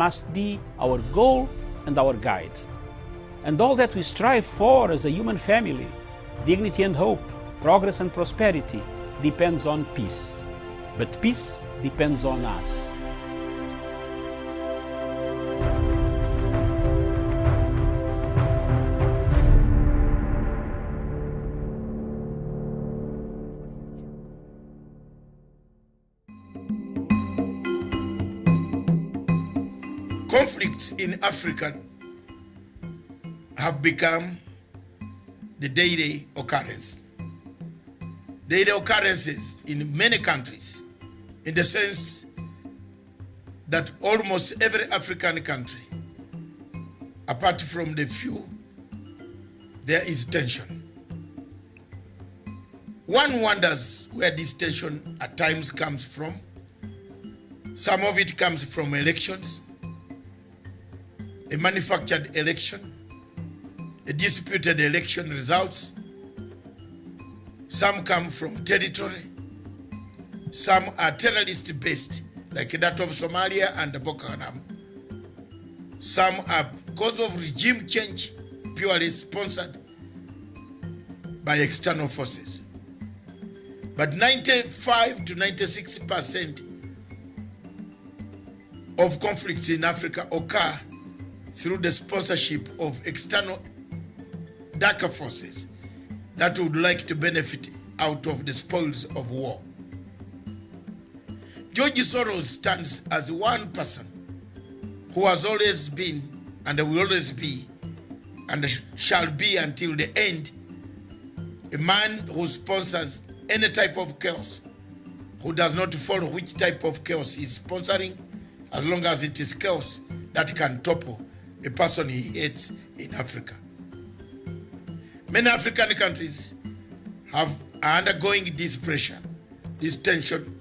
must be our goal and our guide. And all that we strive for as a human family, dignity and hope, progress and prosperity, depends on peace. But peace depends on us. Conflicts in Africa have become the daily occurrence. Daily occurrences in many countries, in the sense that almost every African country, apart from the few, there is tension. One wonders where this tension at times comes from. Some of it comes from elections, a manufactured election, a disputed election results. Some come from territory. Some are terrorist-based, like that of Somalia and Boko Haram. Some are because of regime change, purely sponsored by external forces. But 95 to 96% of conflicts in Africa occur through the sponsorship of external darker forces that would like to benefit out of the spoils of war. George Soros stands as one person who has always been and will always be and shall be until the end, a man who sponsors any type of chaos, who does not follow which type of chaos he's sponsoring, as long as it is chaos that can topple a person he hates in Africa. Many African countries are undergoing this pressure, this tension,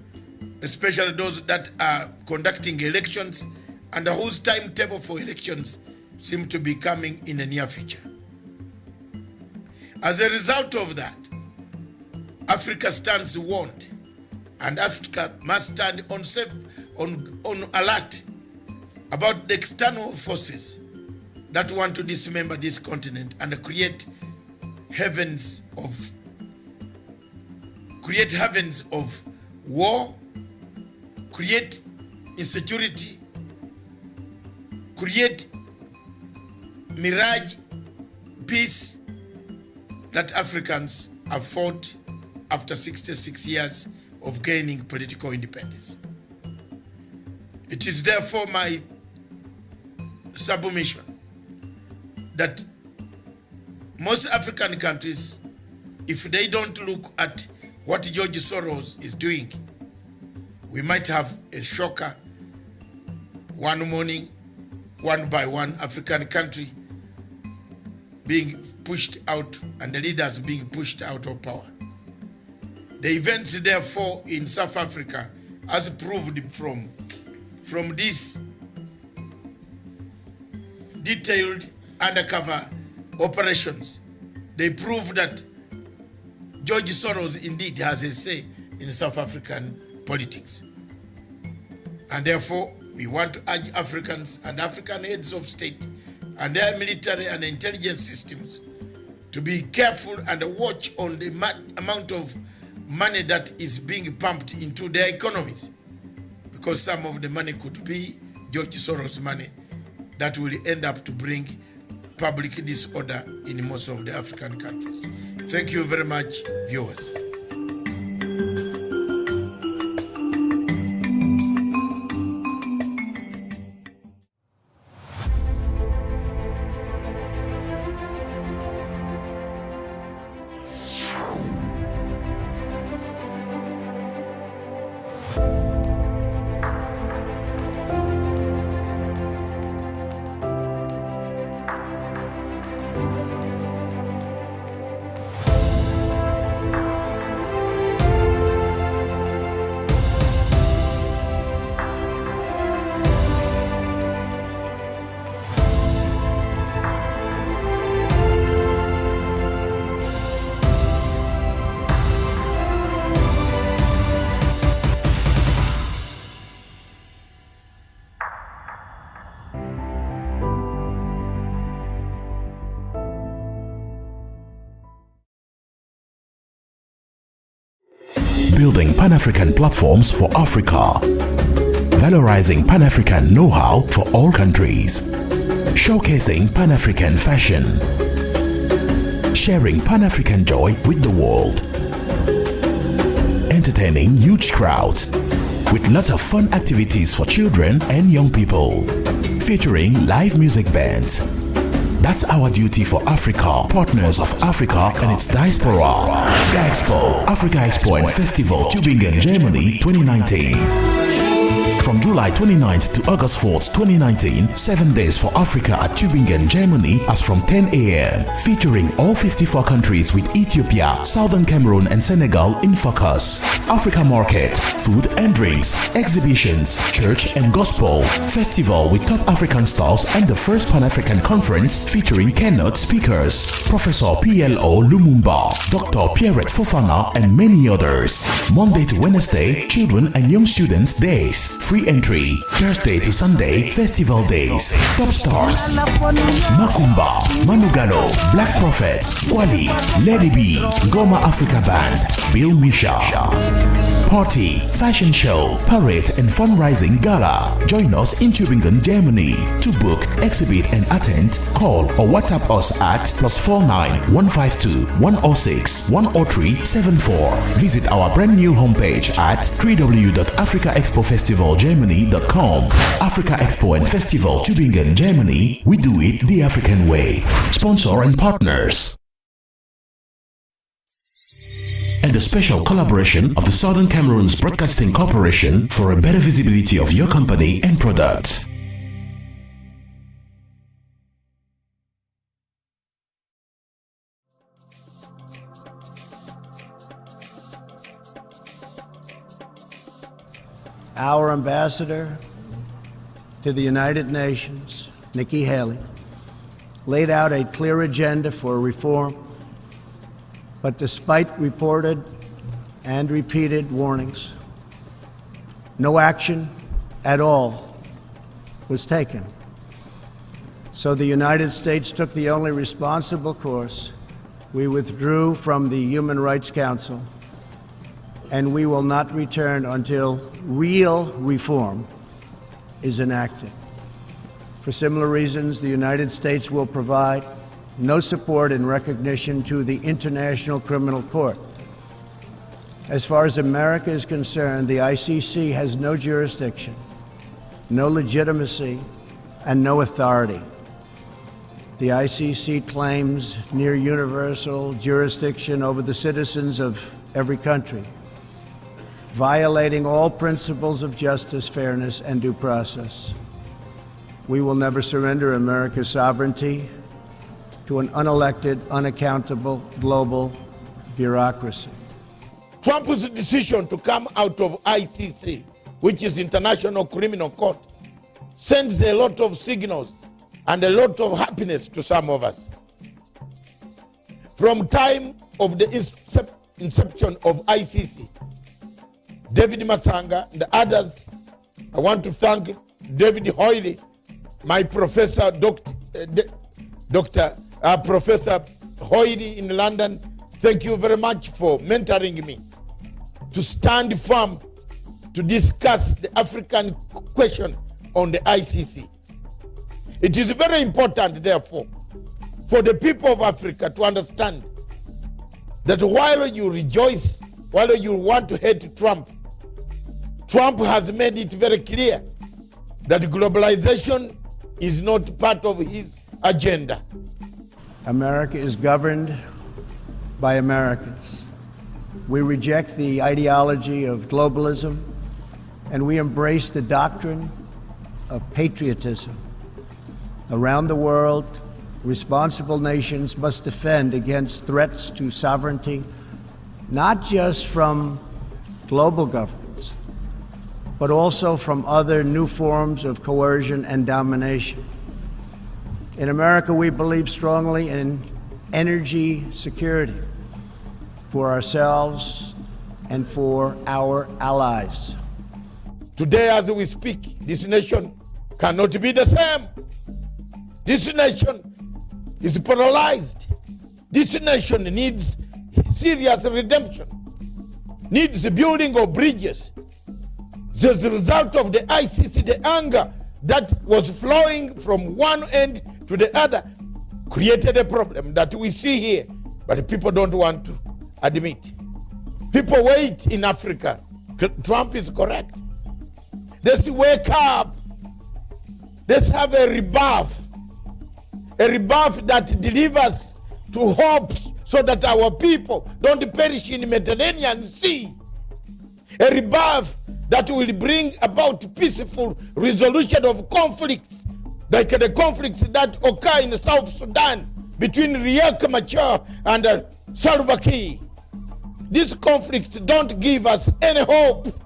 especially those that are conducting elections and whose timetable for elections seem to be coming in the near future. As a result of that, Africa stands warned, and Africa must stand on alert about the external forces that want to dismember this continent and create heavens of war, create insecurity, create mirage peace that Africans have fought after 66 years of gaining political independence. It is therefore my submission that most African countries, if they don't look at what George Soros is doing, we might have a shocker one morning, one by one African country being pushed out and the leaders being pushed out of power. The events therefore in South Africa, as proved from these detailed undercover operations, they prove that George Soros indeed has a say in South African politics. And therefore, we want to urge Africans and African heads of state and their military and intelligence systems to be careful and watch on the amount of money that is being pumped into their economies, because some of the money could be George Soros money that will end up to bring public disorder in most of the African countries. Thank you very much, viewers. building Pan-African platforms for Africa, valorizing Pan-African know-how for all countries, showcasing Pan-African fashion, sharing Pan-African joy with the world, entertaining huge crowds with lots of fun activities for children and young people, featuring live music bands. That's our duty for Africa, partners of Africa and its diaspora. The Expo, Africa Expo and Festival, Tübingen, Germany, 2019. From July 29th to August 4th, 2019, 7 days for Africa at Tübingen, Germany as from 10 a.m. Featuring all 54 countries with Ethiopia, Southern Cameroon and Senegal in focus. Africa Market, food and drinks, exhibitions, church and gospel, festival with top African stars and the first Pan-African conference featuring keynote speakers, Professor PLO Lumumba, Dr. Pierrette Fofana and many others. Monday to Wednesday, children and young students days. Free entry. Thursday to Sunday, festival days. Top stars: Makumba, Manugalo, Black Prophets, Kwali, Lady B, Goma Africa Band, Bill Misha. Party, fashion show, parade and fundraising gala. Join us in Tübingen, Germany. To book, exhibit and attend, call or WhatsApp us at +49 152 106 103 74. Visit our brand new homepage at www.africaexpofestivalgermany.com. Africa Expo and Festival Tübingen, Germany. We do it the African way. Sponsor and partners. And a special collaboration of the Southern Cameroon's Broadcasting Corporation for a better visibility of your company and products. Our ambassador to the United Nations, Nikki Haley, laid out a clear agenda for reform. But despite reported and repeated warnings, no action at all was taken. So the United States took the only responsible course. We withdrew from the Human Rights Council, and we will not return until real reform is enacted. For similar reasons, the United States will provide no support and recognition to the International Criminal Court. As far as America is concerned, the ICC has no jurisdiction, no legitimacy, and no authority. The ICC claims near universal jurisdiction over the citizens of every country, violating all principles of justice, fairness, and due process. We will never surrender America's sovereignty to an unelected, unaccountable global bureaucracy. Trump's decision to come out of ICC, which is International Criminal Court, sends a lot of signals and a lot of happiness to some of us. From time of the inception of ICC, David Matanga and others, I want to thank David Hoyle, my professor, Professor Hoyle in London. Thank you very much for mentoring me to stand firm to discuss the African question on the ICC. It is very important, therefore, for the people of Africa to understand that while you rejoice, while you want to hate Trump, Trump has made it very clear that globalization is not part of his agenda. America is governed by Americans. We reject the ideology of globalism, and we embrace the doctrine of patriotism. Around the world, responsible nations must defend against threats to sovereignty, not just from global governments, but also from other new forms of coercion and domination. In America, we believe strongly in energy security for ourselves and for our allies. Today, as we speak, this nation cannot be the same. This nation is paralyzed. This nation needs serious redemption. needs the building of bridges. As a result of the ICC, the anger that was flowing from one end to the other created a problem that we see here, but people don't want to admit. People wait in Africa. Trump is correct. Let's wake up. Let's have a rebuff that delivers to hopes so that our people don't perish in the Mediterranean Sea. A rebuff that will bring about peaceful resolution of conflicts, like the conflicts that occur in South Sudan between Riek Machar and Salva Kiir. These conflicts don't give us any hope.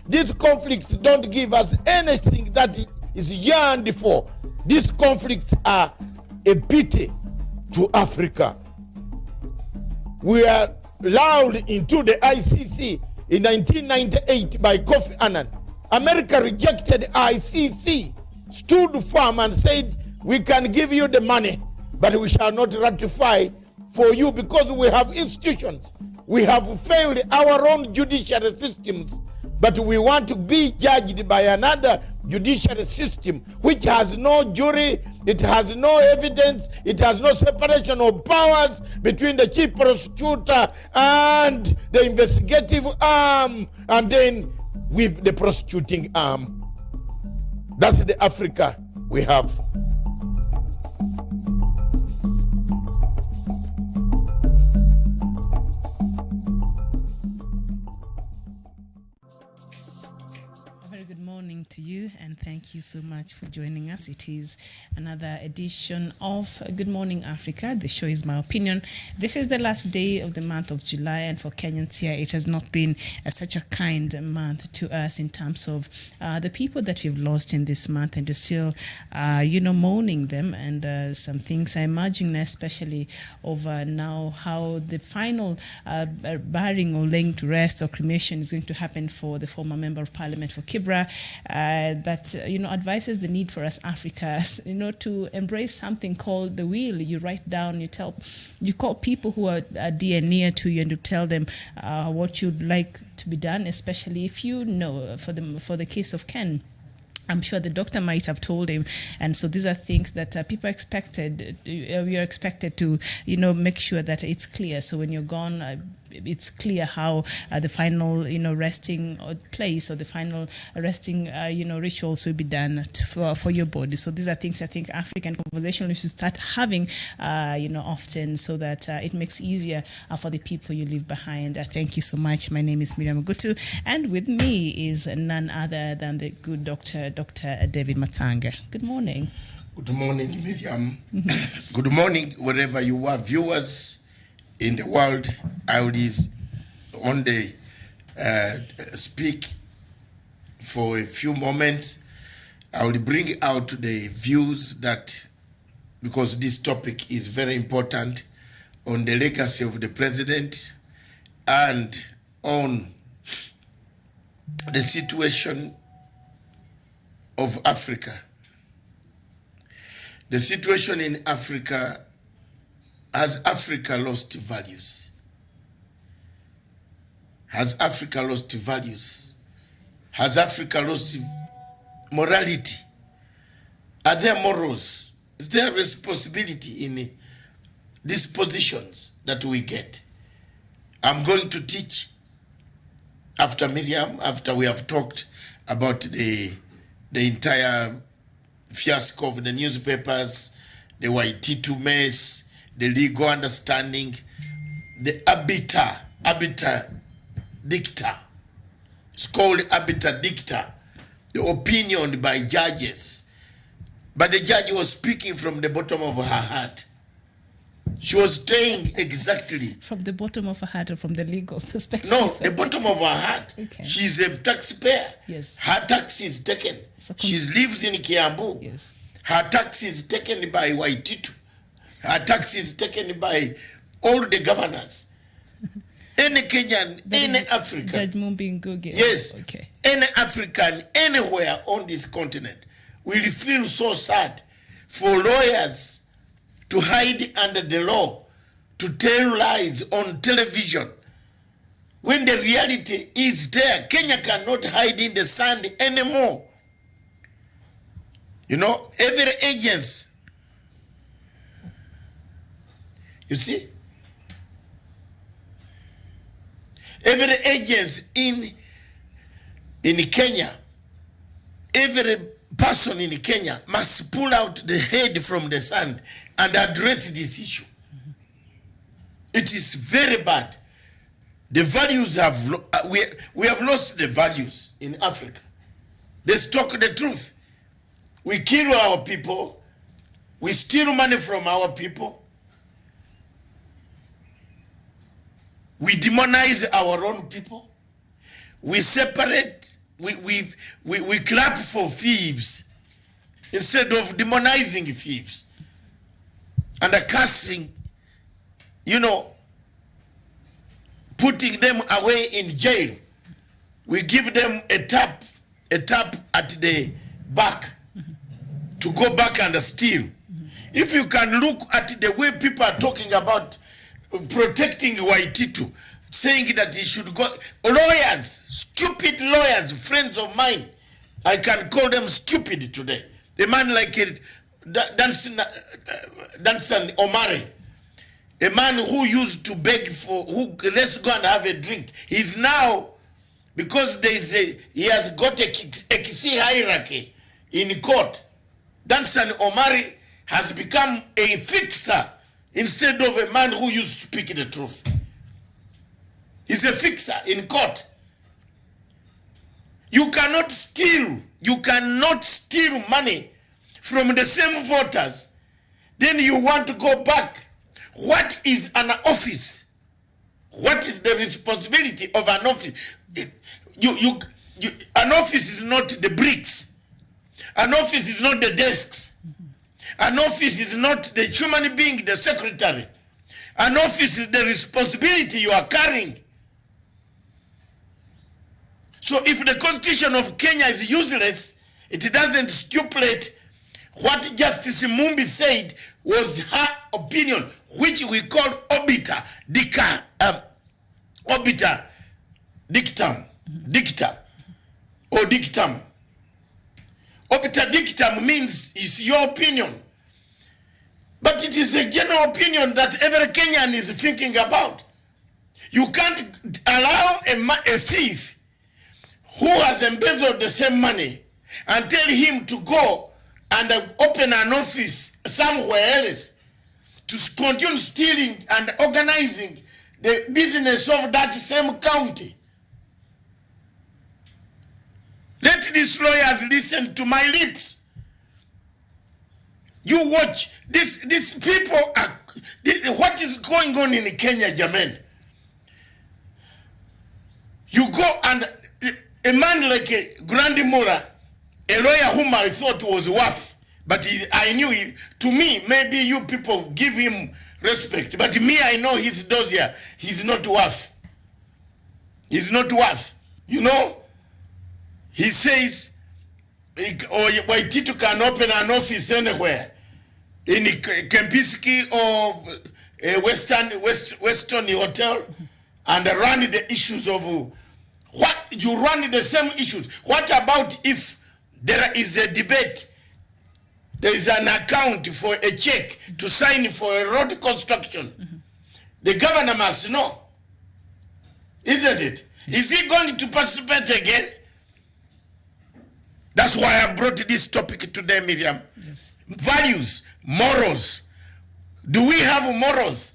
These conflicts don't give us anything that is yearned for. These conflicts are a pity to Africa. We are lulled into the ICC in 1998 by Kofi Annan. America rejected ICC, stood firm and said, we can give you the money, but we shall not ratify for you because we have institutions. We have failed our own judiciary systems, but we want to be judged by another judiciary system which has no jury, it has no evidence, it has no separation of powers between the chief prosecutor and the investigative arm, and then with the prosecuting arm. That's the Africa we have. To you, and thank you so much for joining us. It is another edition of Good Morning Africa. The show is My Opinion. This is the last day of the month of July, and for Kenyans here, it has not been such a kind month to us in terms of the people that we've lost in this month, and we're still, mourning them, and some things are emerging, especially over now how the final burying or laying to rest or cremation is going to happen for the former member of parliament for Kibra. That advises the need for us Africans, to embrace something called the will. You write down, you call people who are dear near to you, and you tell them what you'd like to be done, especially if you know, for the case of Ken. I'm sure the doctor might have told him, and so these are things that people expected. We are expected to, make sure that it's clear. So when you're gone, it's clear how the final, resting place or the final resting, rituals will be done for your body. So these are things I think African conversationalists should start having, often, so that it makes easier for the people you leave behind. Thank you so much. My name is Miriam Gutu, and with me is none other than the good Dr. David Matanga. Good morning. Good morning, Miriam. Good morning, wherever you are, viewers in the world. I will only speak for a few moments. I will bring out the views that, because this topic is very important, on the legacy of the president and on the situation of Africa. The situation in Africa, has Africa lost values? Has Africa lost values? Has Africa lost morality? Are there morals? Is there responsibility in these positions that we get? I'm going to teach after Miriam, after we have talked about the entire fiasco of the newspapers, the Waititu mess, the legal understanding, the arbiter dicta. It's called arbiter dicta, the opinion by judges. But the judge was speaking from the bottom of her heart. She was saying exactly. From the bottom of her heart or from the legal perspective? No, the bottom of her heart. Okay. She's a taxpayer. Yes. Her tax is taken. She lives in Kiambu. Yes. Her tax is taken by Waititu. Her tax is taken by all the governors. Any Kenyan, any African. Judge Mumbi Ngugi. Yes. Okay. Any African, anywhere on this continent will feel so sad for lawyers to hide under the law, to tell lies on television, when the reality is there. Kenya cannot hide in the sand anymore. You know, every agency, you see, every agency in Kenya, every person in Kenya must pull out the head from the sand and address this issue. It is very bad. The values we have lost the values in Africa. Let's talk the truth. We kill our people. We steal money from our people. We demonize our own people. We separate. We clap for thieves instead of demonizing thieves and cursing, you know, putting them away in jail. We give them a tap at the back to go back and steal. If you can look at the way people are talking about protecting Waititu, saying that he should go, lawyers, stupid lawyers, friends of mine, I can call them stupid today. A man like Danson Omari, a man who used to beg for, let's go and have a drink. He's now, because he has got a Kisi hierarchy in court. Danson Omari has become a fixer instead of a man who used to speak the truth. He's a fixer in court. You cannot steal money from the same voters. Then you want to go back. What is an office? What is the responsibility of an office? An office is not the bricks. An office is not the desks. An office is not the human being, the secretary. An office is the responsibility you are carrying. So if the Constitution of Kenya is useless, it doesn't stipulate what Justice Mumbi said was her opinion, which we call obiter dictum. Obiter dictum means it's your opinion. But it is a general opinion that every Kenyan is thinking about. You can't allow a thief who has embezzled the same money and tell him to go and open an office somewhere else to continue stealing and organizing the business of that same county. Let these lawyers listen to my lips. You watch, these people are, what is going on in Kenya, Jamen? You go and a man like Grandi Mura, a lawyer whom I thought was worth, but I knew, to me, maybe you people give him respect, but me, I know his dossier, he's not worth. He's not worth. You know, he says, Waititu can open an office anywhere, in Kempinski or Western Hotel, and run the issues of what you run the same issues. What about if there is a debate? There is an account for a check to sign for a road construction. The governor must know, isn't it? Is he going to participate again? That's why I brought this topic today, Miriam. Yes. Values, morals. Do we have morals?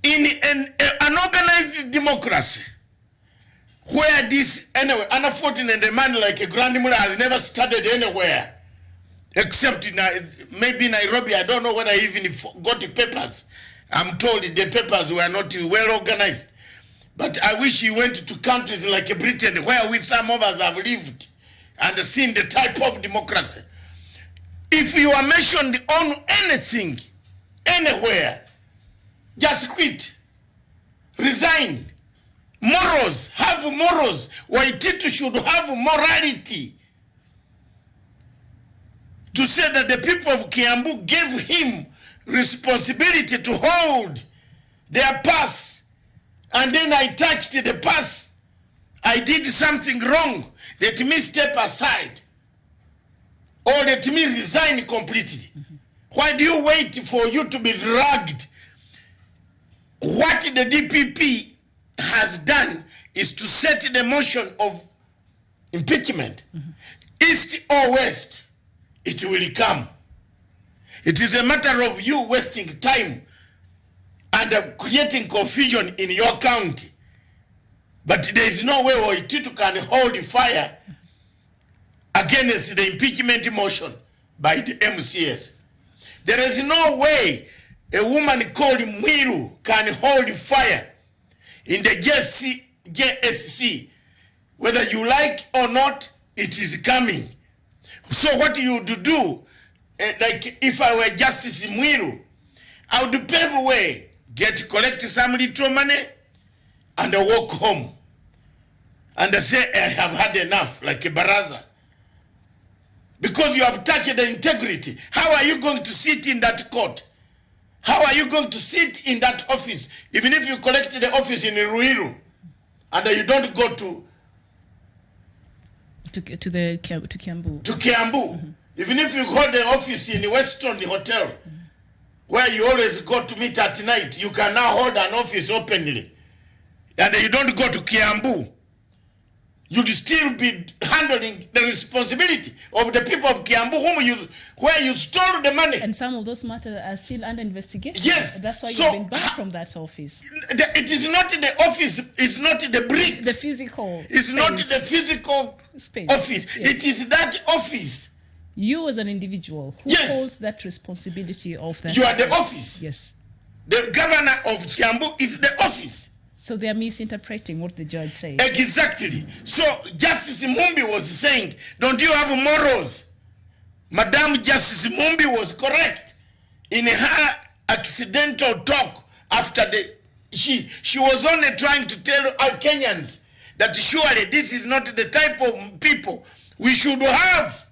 In an organized democracy, where this, anyway, unfortunately, a man like a Grand Mula has never studied anywhere, except in maybe Nairobi. I don't know whether I even got the papers. I'm told the papers were not well organized. But I wish he went to countries like Britain, where we some of us have lived and seen the type of democracy. If you are mentioned on anything, anywhere, just quit, resign. Morals, have morals. Waititu should have morality. To say that the people of Kiambu gave him responsibility to hold their pass and then I touched the purse, I did something wrong, let me step aside, or let me resign completely. Why do you wait for you to be dragged? What the DPP has done is to set the motion of impeachment. East or west, it will come. It is a matter of you wasting time and creating confusion in your county. But there is no way Waititu can hold fire against the impeachment motion by the MCS. There is no way a woman called Mwiru can hold fire in the JSC. Whether you like or not, it is coming. So what you would do, like if I were Justice Mwiru, I would pave way, collect some little money, and walk home. And say, I have had enough, like a baraza. Because you have touched the integrity. How are you going to sit in that court? How are you going to sit in that office? Even if you collect the office in Ruiru, and you don't go to Kiambu. To Kiambu. Even if you hold the office in the Weston Hotel, where you always go to meet at night, you can now hold an office openly. And you don't go to Kiambu. You'd still be handling the responsibility of the people of Kiambu where you stole the money. And some of those matters are still under investigation. Yes. That's why you've been banned from that office. It is not the office, it's not the bricks. The physical It's space. not the physical space. Office. Yes. It is that office. You as an individual who Yes. holds that responsibility of that. You are the office. Yes. The governor of Kiambu is the office. So they are misinterpreting what the judge said. Exactly. So Justice Mumbi was saying, don't you have morals? Madam Justice Mumbi was correct in her accidental talk after she was only trying to tell our Kenyans that surely this is not the type of people we should have.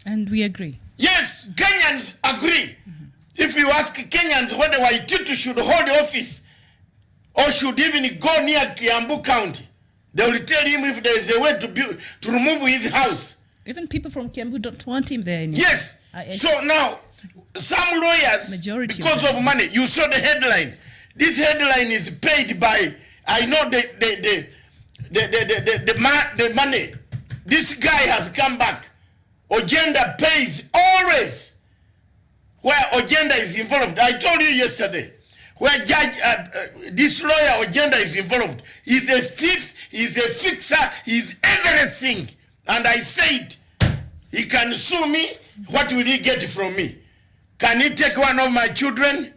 And we agree. Yes, Kenyans agree. If you ask Kenyans whether Waititu should hold office or should even go near Kiambu County, they will tell him if there is a way to remove his house. Even people from Kiambu don't want him there anymore. Yes. So now, some lawyers, Majority because of money, you saw the headline. This headline is paid by, I know the money. This guy has come back. Ogenda pays always where Ogenda is involved. I told you yesterday, where this lawyer Ogenda is involved. He's a thief, he's a fixer, he's everything. And I said, he can sue me, what will he get from me? Can he take one of my children?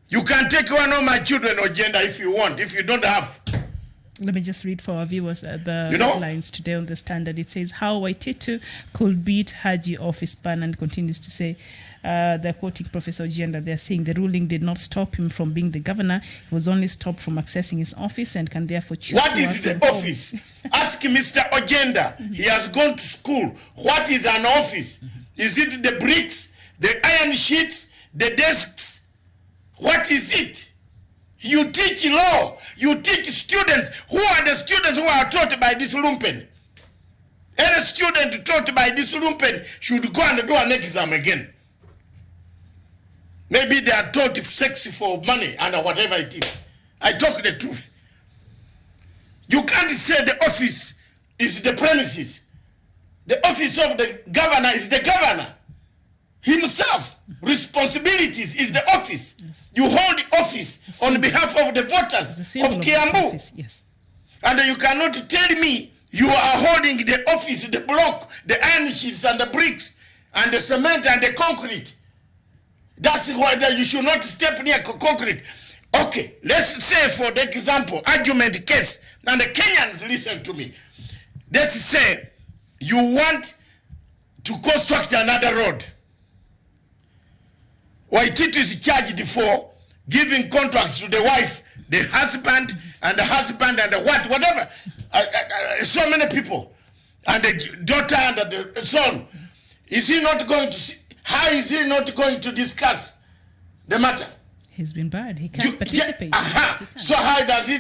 You can take one of my children, Ogenda, if you want, if you don't have. Let me just read for our viewers the headlines today on the Standard. It says, how Waititu could beat Haji off his ban, and continues to say, they're quoting Professor Ogenda, they're saying the ruling did not stop him from being the governor. He was only stopped from accessing his office and can therefore choose What is the office? Ask Mr. Ogenda. He has gone to school. What is an office? Is it the bricks, the iron sheets, the desks? What is it? You teach law. You teach students. Who are the students who are taught by this lumpen? Any student taught by this lumpen should go and do an exam again. Maybe they are taught sex for money and whatever it is. I talk the truth. You can't say the office is the premises. The office of the governor is the governor himself. Responsibilities is the office. Yes. You hold the office on behalf of the voters of Kiambu. Yes. And you cannot tell me you are holding the office, the block, the iron sheets and the bricks and the cement and the concrete. That's why you should not step near concrete. Okay, let's say for the example, argument case, and the Kenyans listen to me. Let's say you want to construct another road. Waititu is charged for giving contracts to the wife, the husband and the whatever. So many people. And the daughter and the son. Is he not going to see? How is he not going to discuss the matter? He's been barred. He can't participate. Yeah, He can't. So how does he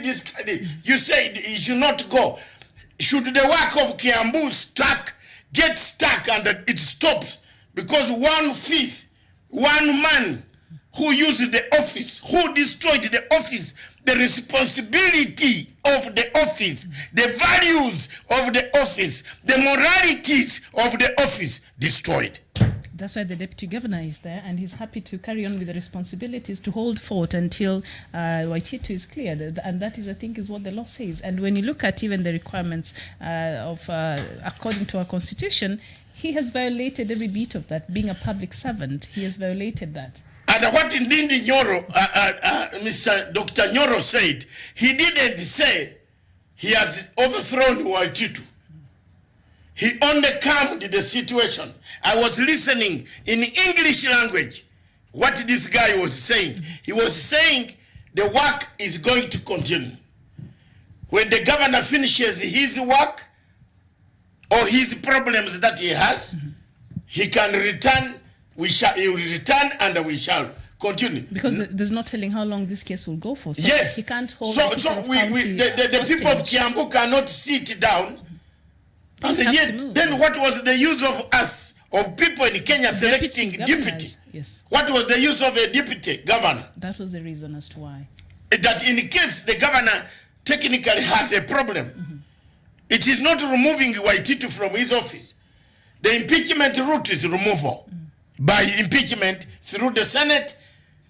you say he should not go? Should the work of Kiambu get stuck and it stops because 1/5, one man who used the office, who destroyed the office, the responsibility of the office, the values of the office, the moralities of the office destroyed. That's why the deputy governor is there, and he's happy to carry on with the responsibilities to hold fort until Waititu is cleared. And that is, I think, is what the law says. And when you look at even the requirements according to our constitution, he has violated every bit of that. Being a public servant, he has violated that. And what Ndindi Nyoro, Mr. Dr. Nyoro said, he didn't say he has overthrown Waititu. He only calmed the situation. I was listening in English language what this guy was saying. He was saying the work is going to continue. When the governor finishes his work or his problems that he has, he can return. He will return and we shall continue. Because there's no telling how long this case will go for. So yes. He can't hold the people of Kiambu cannot sit down. And yet, then what was the use of us, of people in Kenya selecting deputy? Yes. What was the use of a deputy governor? That was the reason as to why. That in case the governor technically has a problem, it is not removing Waititu from his office. The impeachment route is removal by impeachment through the Senate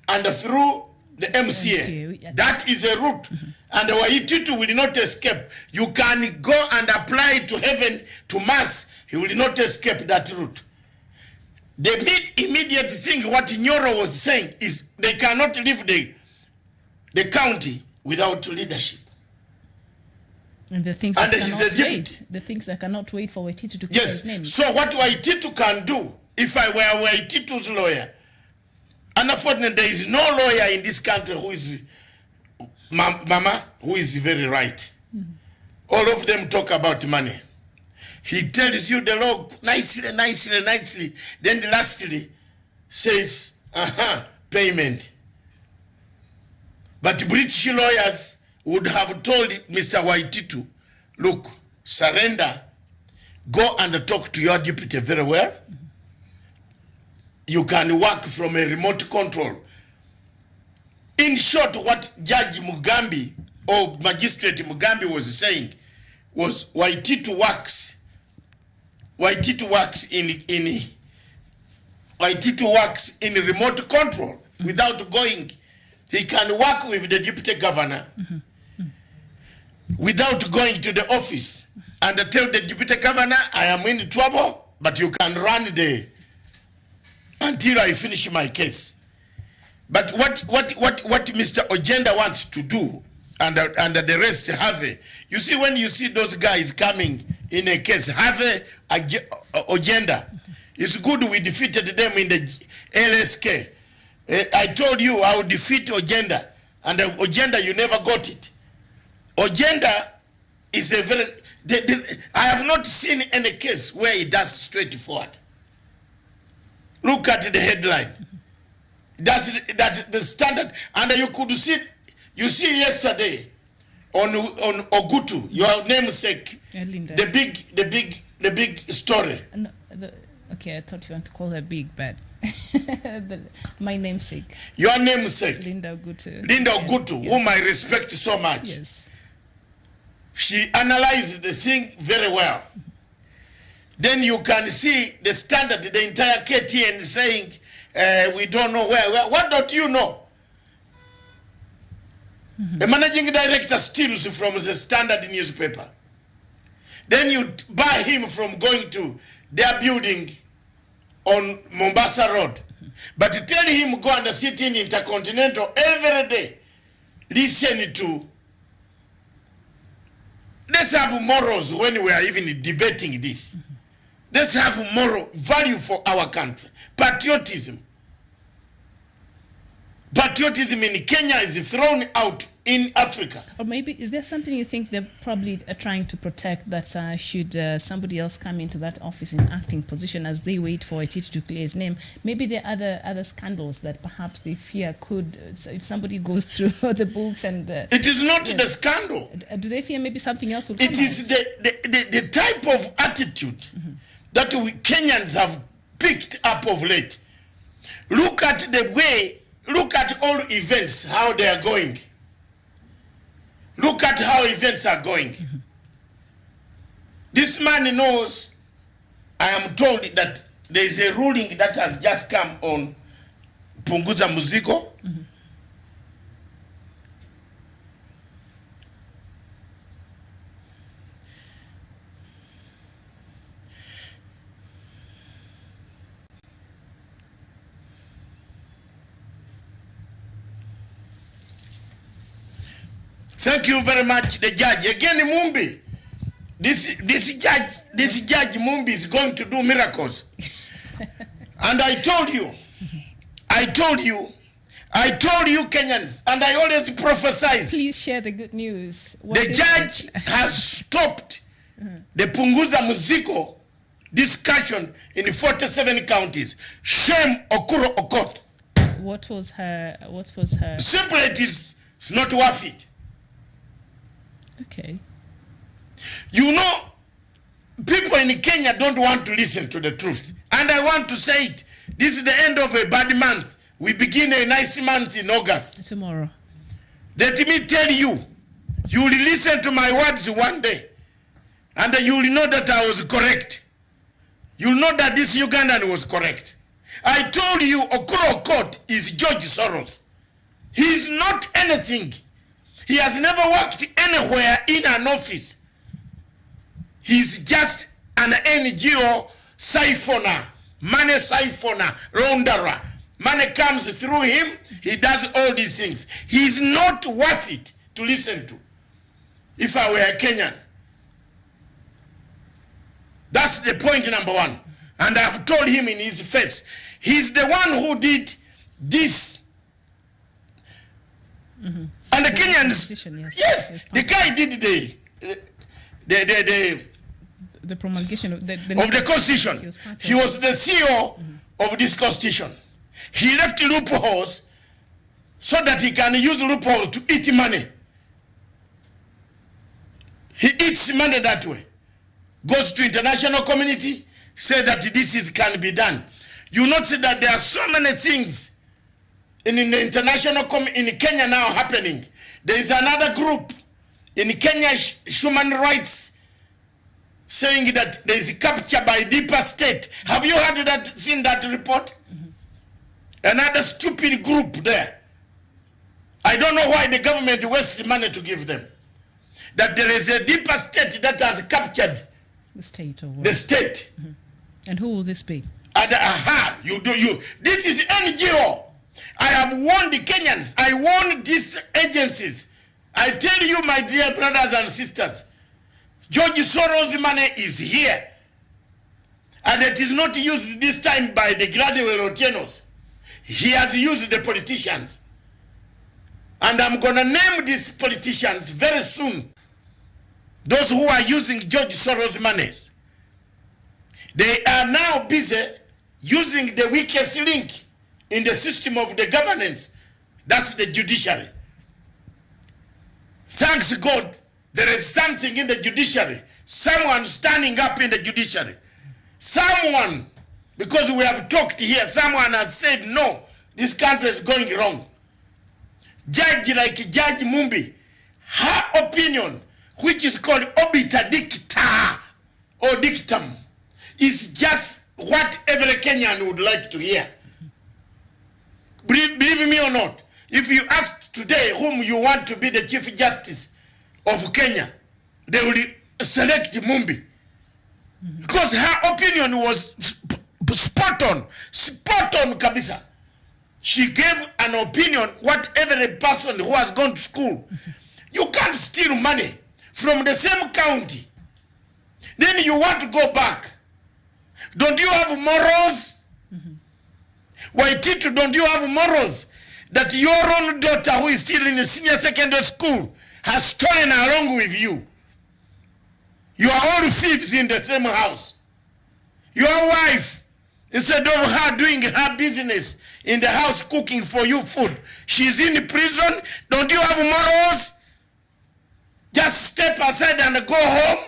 and through the MCA. That is a route. And Waititu will not escape. You can go and apply to heaven, to mass. He will not escape that route. The immediate thing, what Nyoro was saying, is they cannot leave the county without leadership. And the things that cannot wait. The things that cannot wait for Waititu to clear his name. So what Waititu can do, if I were Waititu's lawyer, unfortunately there is no lawyer in this country who is Mama, who is very right. All of them talk about money. He tells you the law nicely. Then lastly says, payment. But British lawyers would have told Mr. Waititu, look, surrender, go and talk to your deputy very well. You can work from a remote control. In short, what Judge Mugambi or Magistrate Mugambi was saying was Waititu works in remote control without going. He can work with the deputy governor without going to the office and tell the deputy governor, I am in trouble, but you can run until I finish my case. But what Mr. Ojenda wants to do, and the rest have it. You see, when you see those guys coming in a case, have a Ojenda. It's good we defeated them in the LSK. I told you I would defeat Ojenda, and the Ojenda, you never got it. Ojenda is a very... I have not seen any case where he does straightforward. Look at the headline. That's the standard, and you could see. You see yesterday on Ogutu, your namesake, the big story. No, okay, I thought you want to call her big, but my namesake. Your namesake, Linda Ogutu. Linda Ogutu, yes. Whom I respect so much. Yes. She analyzed the thing very well. Then you can see the standard, the entire KTN saying, we don't know where. What don't you know? The managing director steals from the Standard newspaper. Then you buy him from going to their building on Mombasa Road. But tell him go and sit in Intercontinental every day. Listen to. Let's have morals when we are even debating this. Let's have moral value for our country. Patriotism. But patriotism in Kenya is thrown out in Africa. Or maybe, is there something you think they're probably trying to protect, that should somebody else come into that office in acting position as they wait for it to clear his name? Maybe there are other scandals that perhaps they fear could, if somebody goes through the books and... it is not the scandal. Do they fear maybe something else will come It is the type of attitude that we Kenyans have picked up of late. Look at all events, how they are going. Look at how events are going. This man knows, I am told that there is a ruling that has just come on Punguza Muziko. Thank you very much, the judge. Again, Mumbi, this judge Mumbi is going to do miracles. And I told you, Kenyans, and I always prophesize. Please share the good news. The judge has stopped the Punguza Muziko discussion in 47 counties. Shame Okuro Okot. What was her? Simply, it's not worth it. Okay. You know, people in Kenya don't want to listen to the truth. And I want to say it. This is the end of a bad month. We begin a nice month in August. Tomorrow. Let me tell you, you will listen to my words one day. And you will know that I was correct. You will know that this Ugandan was correct. I told you Okuro Okot is George Soros. He is not anything. He has never worked anywhere in an office. He's just an NGO siphoner, money siphoner, launderer. Money comes through him, he does all these things. He's not worth it to listen to. If I were a Kenyan. That's the point number one. And I've told him in his face. He's the one who did this. And the Kenyans, yes, the guy did the promulgation of the Constitution. He was the CEO of this Constitution. He left loopholes so that he can use loopholes to eat money. He eats money that way. Goes to international community, say that this can be done. You notice that there are so many things in the international in Kenya now happening. There is another group in Kenya, human rights, saying that there is capture by deeper state. Have you heard that? Seen that report? Another stupid group there. I don't know why the government wastes money to give them. That there is a deeper state that has captured the state or what? The state. And who will this be? And this is NGO. I have warned the Kenyans. I warned these agencies. I tell you, my dear brothers and sisters, George Soros' money is here. And it is not used this time by the graduate Otieno's. He has used the politicians. And I'm going to name these politicians very soon. Those who are using George Soros' money. They are now busy using the weakest link in the system of the governance. That's the judiciary. Thanks God, there is something in the judiciary. Someone standing up in the judiciary. Someone, because we have talked here, someone has said, no, this country is going wrong. Judge like Judge Mumbi, her opinion, which is called obiter dicta or dictum, is just what every Kenyan would like to hear. Believe me or not, if you ask today whom you want to be the Chief Justice of Kenya, they will select Mumbi. Because her opinion was spot on kabisa. She gave an opinion what every person who has gone to school. You can't steal money from the same county. Then you want to go back. Don't you have morals? Waititu, don't you have morals? that your own daughter who is still in the senior secondary school has stolen along with you. You are all thieves in the same house. Your wife, instead of her doing her business in the house cooking for you food, she's in prison. Don't you have morals? Just step aside and go home.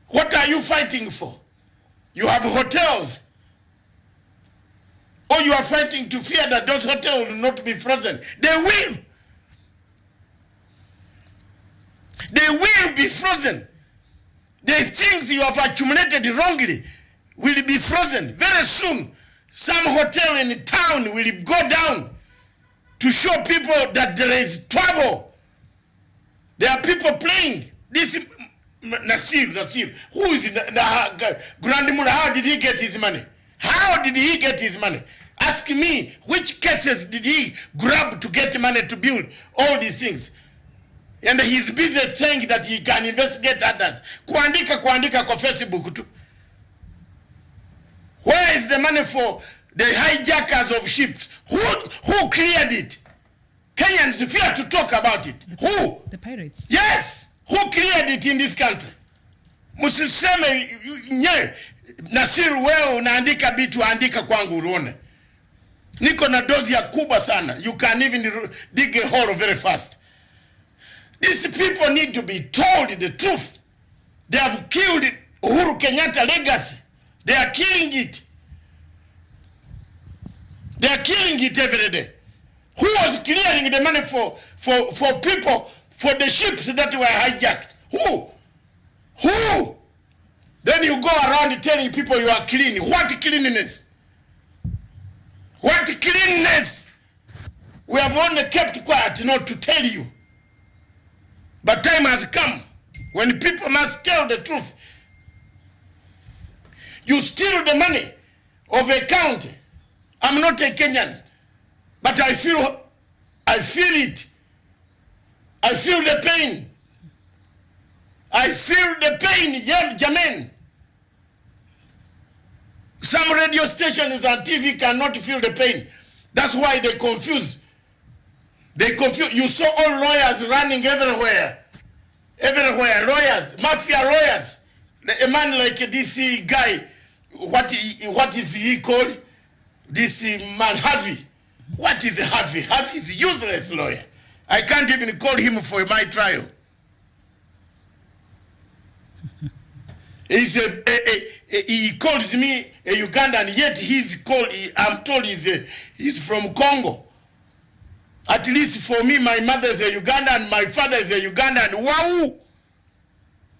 What are you fighting for? You have hotels. Or you are fighting to fear that those hotels will not be frozen. They will. They will be frozen. The things you have accumulated wrongly will be frozen. Very soon, some hotel in town will go down to show people that there is trouble. There are people playing. This Nasir, who is in the Grandmother, how did he get his money? How did he get his money? Ask me, which cases did he grab to get money to build all these things? And he's busy saying that he can investigate others. Kuandika kwa Facebook too. Where is the money for the hijackers of ships? Who cleared it? Kenyans fear to talk about it. Who? The pirates. Yes. Who cleared it in this country? Musiseme nye Nasir wewe unaandika bitu andika kwangu uone. Niko na dozi ya kubwa sana. You can even dig a hole very fast. These people need to be told the truth. They have killed Uhuru Kenyatta legacy. They are killing it. They are killing it every day. Who was clearing the money for people, for the ships that were hijacked? Who? Then you go around telling people you are clean. What cleanliness? What cleanness? We have only kept quiet not to tell you. But time has come when people must tell the truth. You steal the money of a county. I'm not a Kenyan, but I feel it. I feel the pain. I feel the pain, Jamen. Some radio stations and TV cannot feel the pain. That's why they confuse. You saw all lawyers running everywhere. Everywhere, lawyers, mafia lawyers. A man like this guy, what is he called? This man, Harvey. What is Harvey? Harvey is a useless lawyer. I can't even call him for my trial. He calls me a Ugandan, yet I'm told he's from Congo. At least for me, my mother is a Ugandan, my father is a Ugandan. Wow!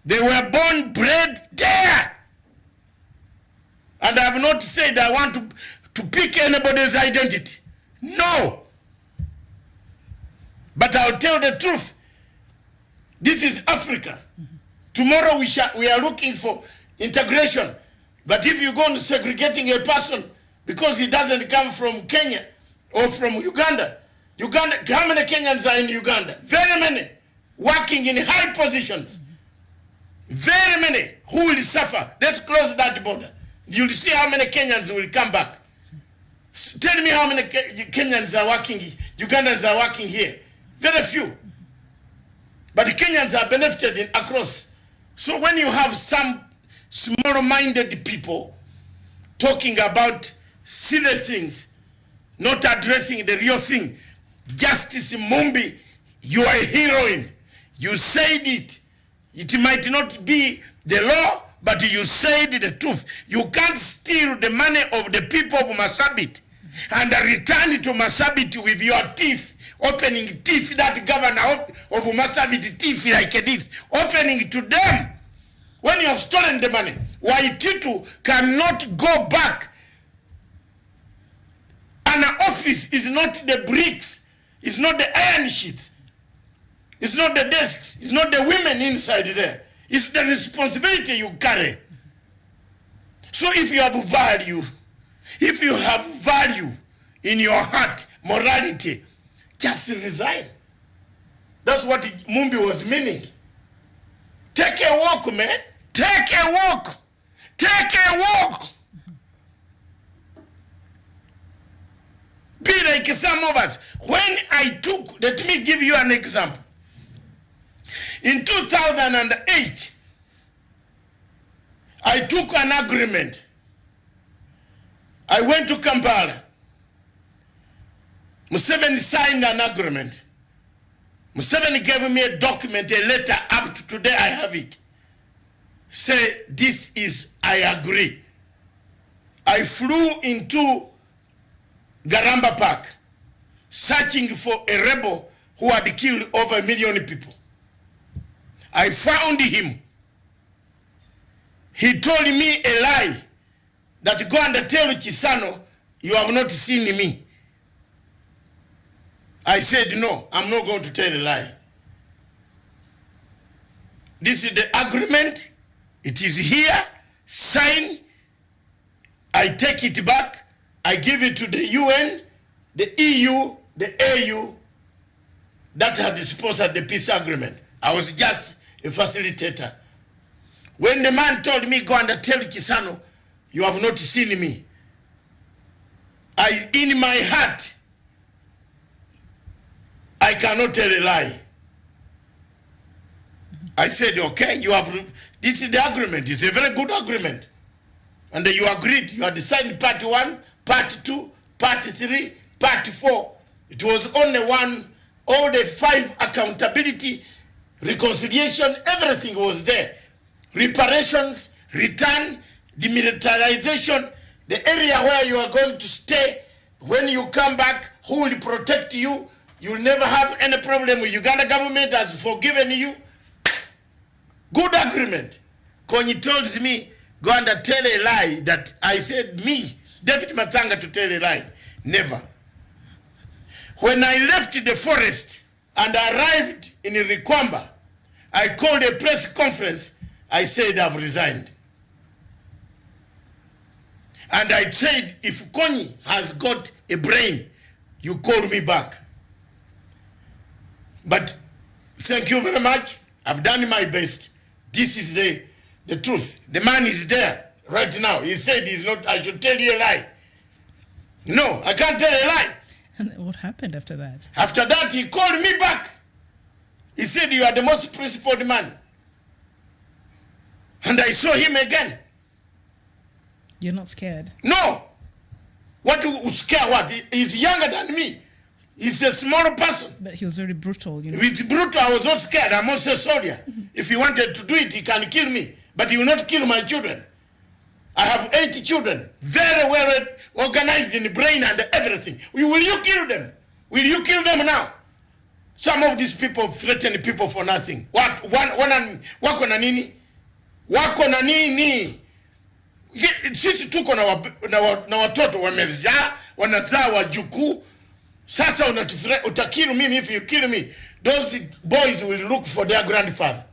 They were born, bred there. And I have not said I want to pick anybody's identity. No. But I'll tell the truth. This is Africa. Tomorrow we are looking for integration. But if you go on segregating a person because he doesn't come from Kenya or from Uganda, how many Kenyans are in Uganda? Very many. Working in high positions. Very many. Who will suffer? Let's close that border. You'll see how many Kenyans will come back. Tell me how many Kenyans are working, Ugandans are working here. Very few. But the Kenyans are benefited across. So when you have some small-minded people talking about silly things, not addressing the real thing, Justice Mumbi, you are a heroine. You said it. It might not be the law, but you said the truth. You can't steal the money of the people of Marsabit and return it to Marsabit with your teeth, opening teeth, that governor of Marsabit teeth like this, opening to them. When you have stolen the money, Waititu cannot go back. An office is not the bricks, it's not the iron sheets, it's not the desks, it's not the women inside there. It's the responsibility you carry. So if you have value in your heart, morality, just resign. That's what Mumbi was meaning. Take a walk, man. Take a walk. Take a walk. Be like like some of us. When I took, let me give you an example. In 2008, I took an agreement. I went to Kampala. Museveni signed an agreement. Museveni gave me a document, a letter, up to today I have it. Say, this is, I agree. I flew into Garamba Park, searching for a rebel who had killed over 1 million people. I found him. He told me a lie, that go and tell Chisano, you have not seen me. I said, no, I'm not going to tell a lie. This is the agreement. It is here, sign. I take it back. I give it to the UN, the EU, the AU that had sponsored the peace agreement. I was just a facilitator. When the man told me, go and tell Chisano, you have not seen me, in my heart, I cannot tell a lie. I said, okay, you have, this is the agreement. It's a very good agreement. And you agreed. You had signed part 1, part 2, part 3, part 4. It was only one, all the 5 accountability, reconciliation, everything was there. Reparations, return, demilitarization, the area where you are going to stay, when you come back, who will protect you? You will never have any problem with Uganda government has forgiven you. Good agreement. Konyi tells me, go and tell a lie that I said me, David Matanga, to tell a lie. Never. When I left the forest and arrived in Rikwamba, I called a press conference. I said I've resigned. And I said, if Konyi has got a brain, you call me back. But thank you very much. I've done my best. This is the truth. The man is there right now. He said he's not, I should tell you a lie. No, I can't tell a lie. And what happened after that? After that, he called me back. He said, you are the most principled man. And I saw him again. You're not scared? No. What would scare what? He's younger than me. He's a smaller person. But he was very brutal, you know. With brutal, I was not scared. I'm also a soldier. If he wanted to do it, he can kill me. But he will not kill my children. I have 8 children, very well organized in the brain and everything. Will you kill them? Will you kill them now? Some of these people threaten people for nothing. What? Wako na nini? Wako na nini? Sisi tuko na watoto wamezaa, wanazaa wajukuu. Sasa utakill me. If you kill me, those boys will look for their grandfather,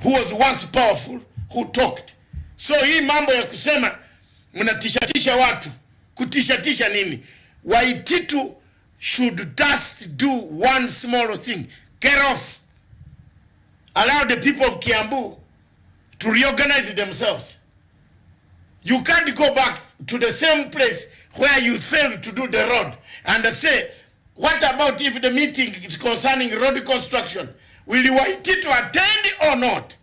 who was once powerful, who talked. So hii mambo ya kusema mnatishatisha watu, kutishatisha nini? Waititu should just do one small thing. Get off. Allow the people of Kiambu to reorganize themselves. You can't go back to the same place where you failed to do the road and say, what about if the meeting is concerning road construction? Will you wait to attend or not?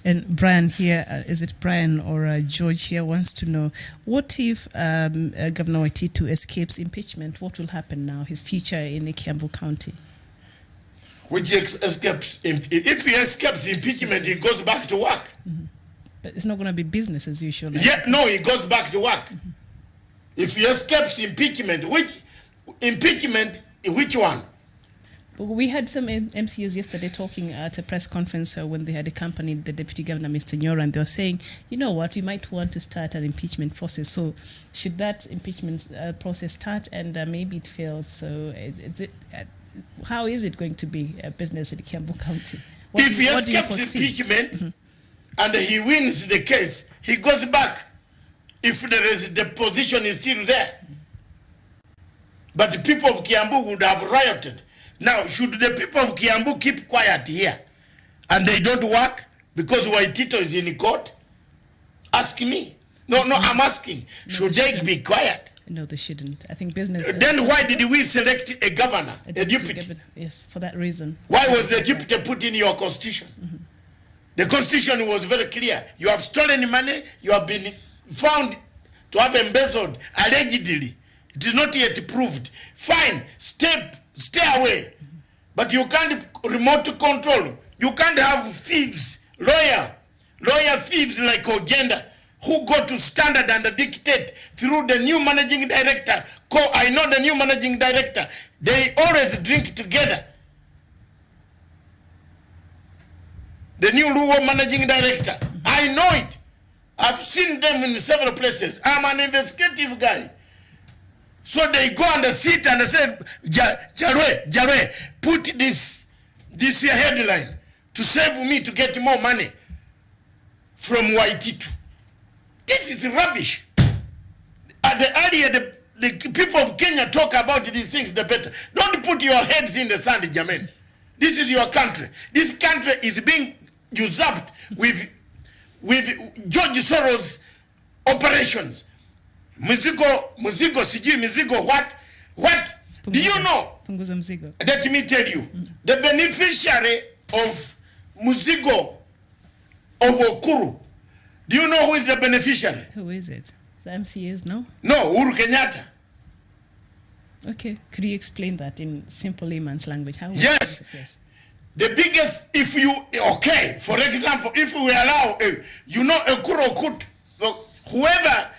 And Brian here, is it Brian or George here, wants to know, what if Governor Waititu escapes impeachment? What will happen now, his future in Kiambu County? Which escapes, if he escapes impeachment, he goes back to work. Mm-hmm. But it's not going to be business as usual. Yeah, no, he goes back to work. Mm-hmm. If he escapes impeachment, which one? We had some MCs yesterday talking at a press conference when they had accompanied the Deputy Governor, Mr. Nyora, and they were saying, you know what, we might want to start an impeachment process. So should that impeachment process start and maybe it fails? So how is it going to be a business in Kiambu County? If he escapes impeachment mm-hmm. and he wins the case, he goes back. If the position is still there. But the people of Kiambu would have rioted. Now, should the people of Kiambu keep quiet here and they don't work? because Waitito is in court? Ask me. No, I'm asking. Should they be quiet? No, they shouldn't. I think business... Then why did we select a governor, a deputy? Yes, for that reason. Why was the deputy put in your constitution? The constitution was very clear. You have stolen money, you have been found to have embezzled, allegedly. It is not yet proved. Fine, stay away. But you can't remote control. You can't have thieves, lawyer thieves like Ogenda, who go to standard and dictate through the new managing director. I know the new managing director. They always drink together. The new Luo managing director. I know it. I've seen them in several places. I'm an investigative guy. So they go and sit and say, Jarwe, put this headline to save me to get more money from Waititu. This is rubbish. The earlier the people of Kenya talk about these things, the better. Don't put your heads in the sand, Jamen. This is your country. This country is being usurped with George Soros operations. Muzigo, sijui, Muzigo, what? Do you know? Let me tell you. The beneficiary of Muzigo, of Uhuru, do you know who is the beneficiary? Who is it? The MCAs, no? No, Uhuru Kenyatta. Okay. Could you explain that in simple layman's language? How? Yes. The biggest, for example, if we allow, Uhuru, whoever,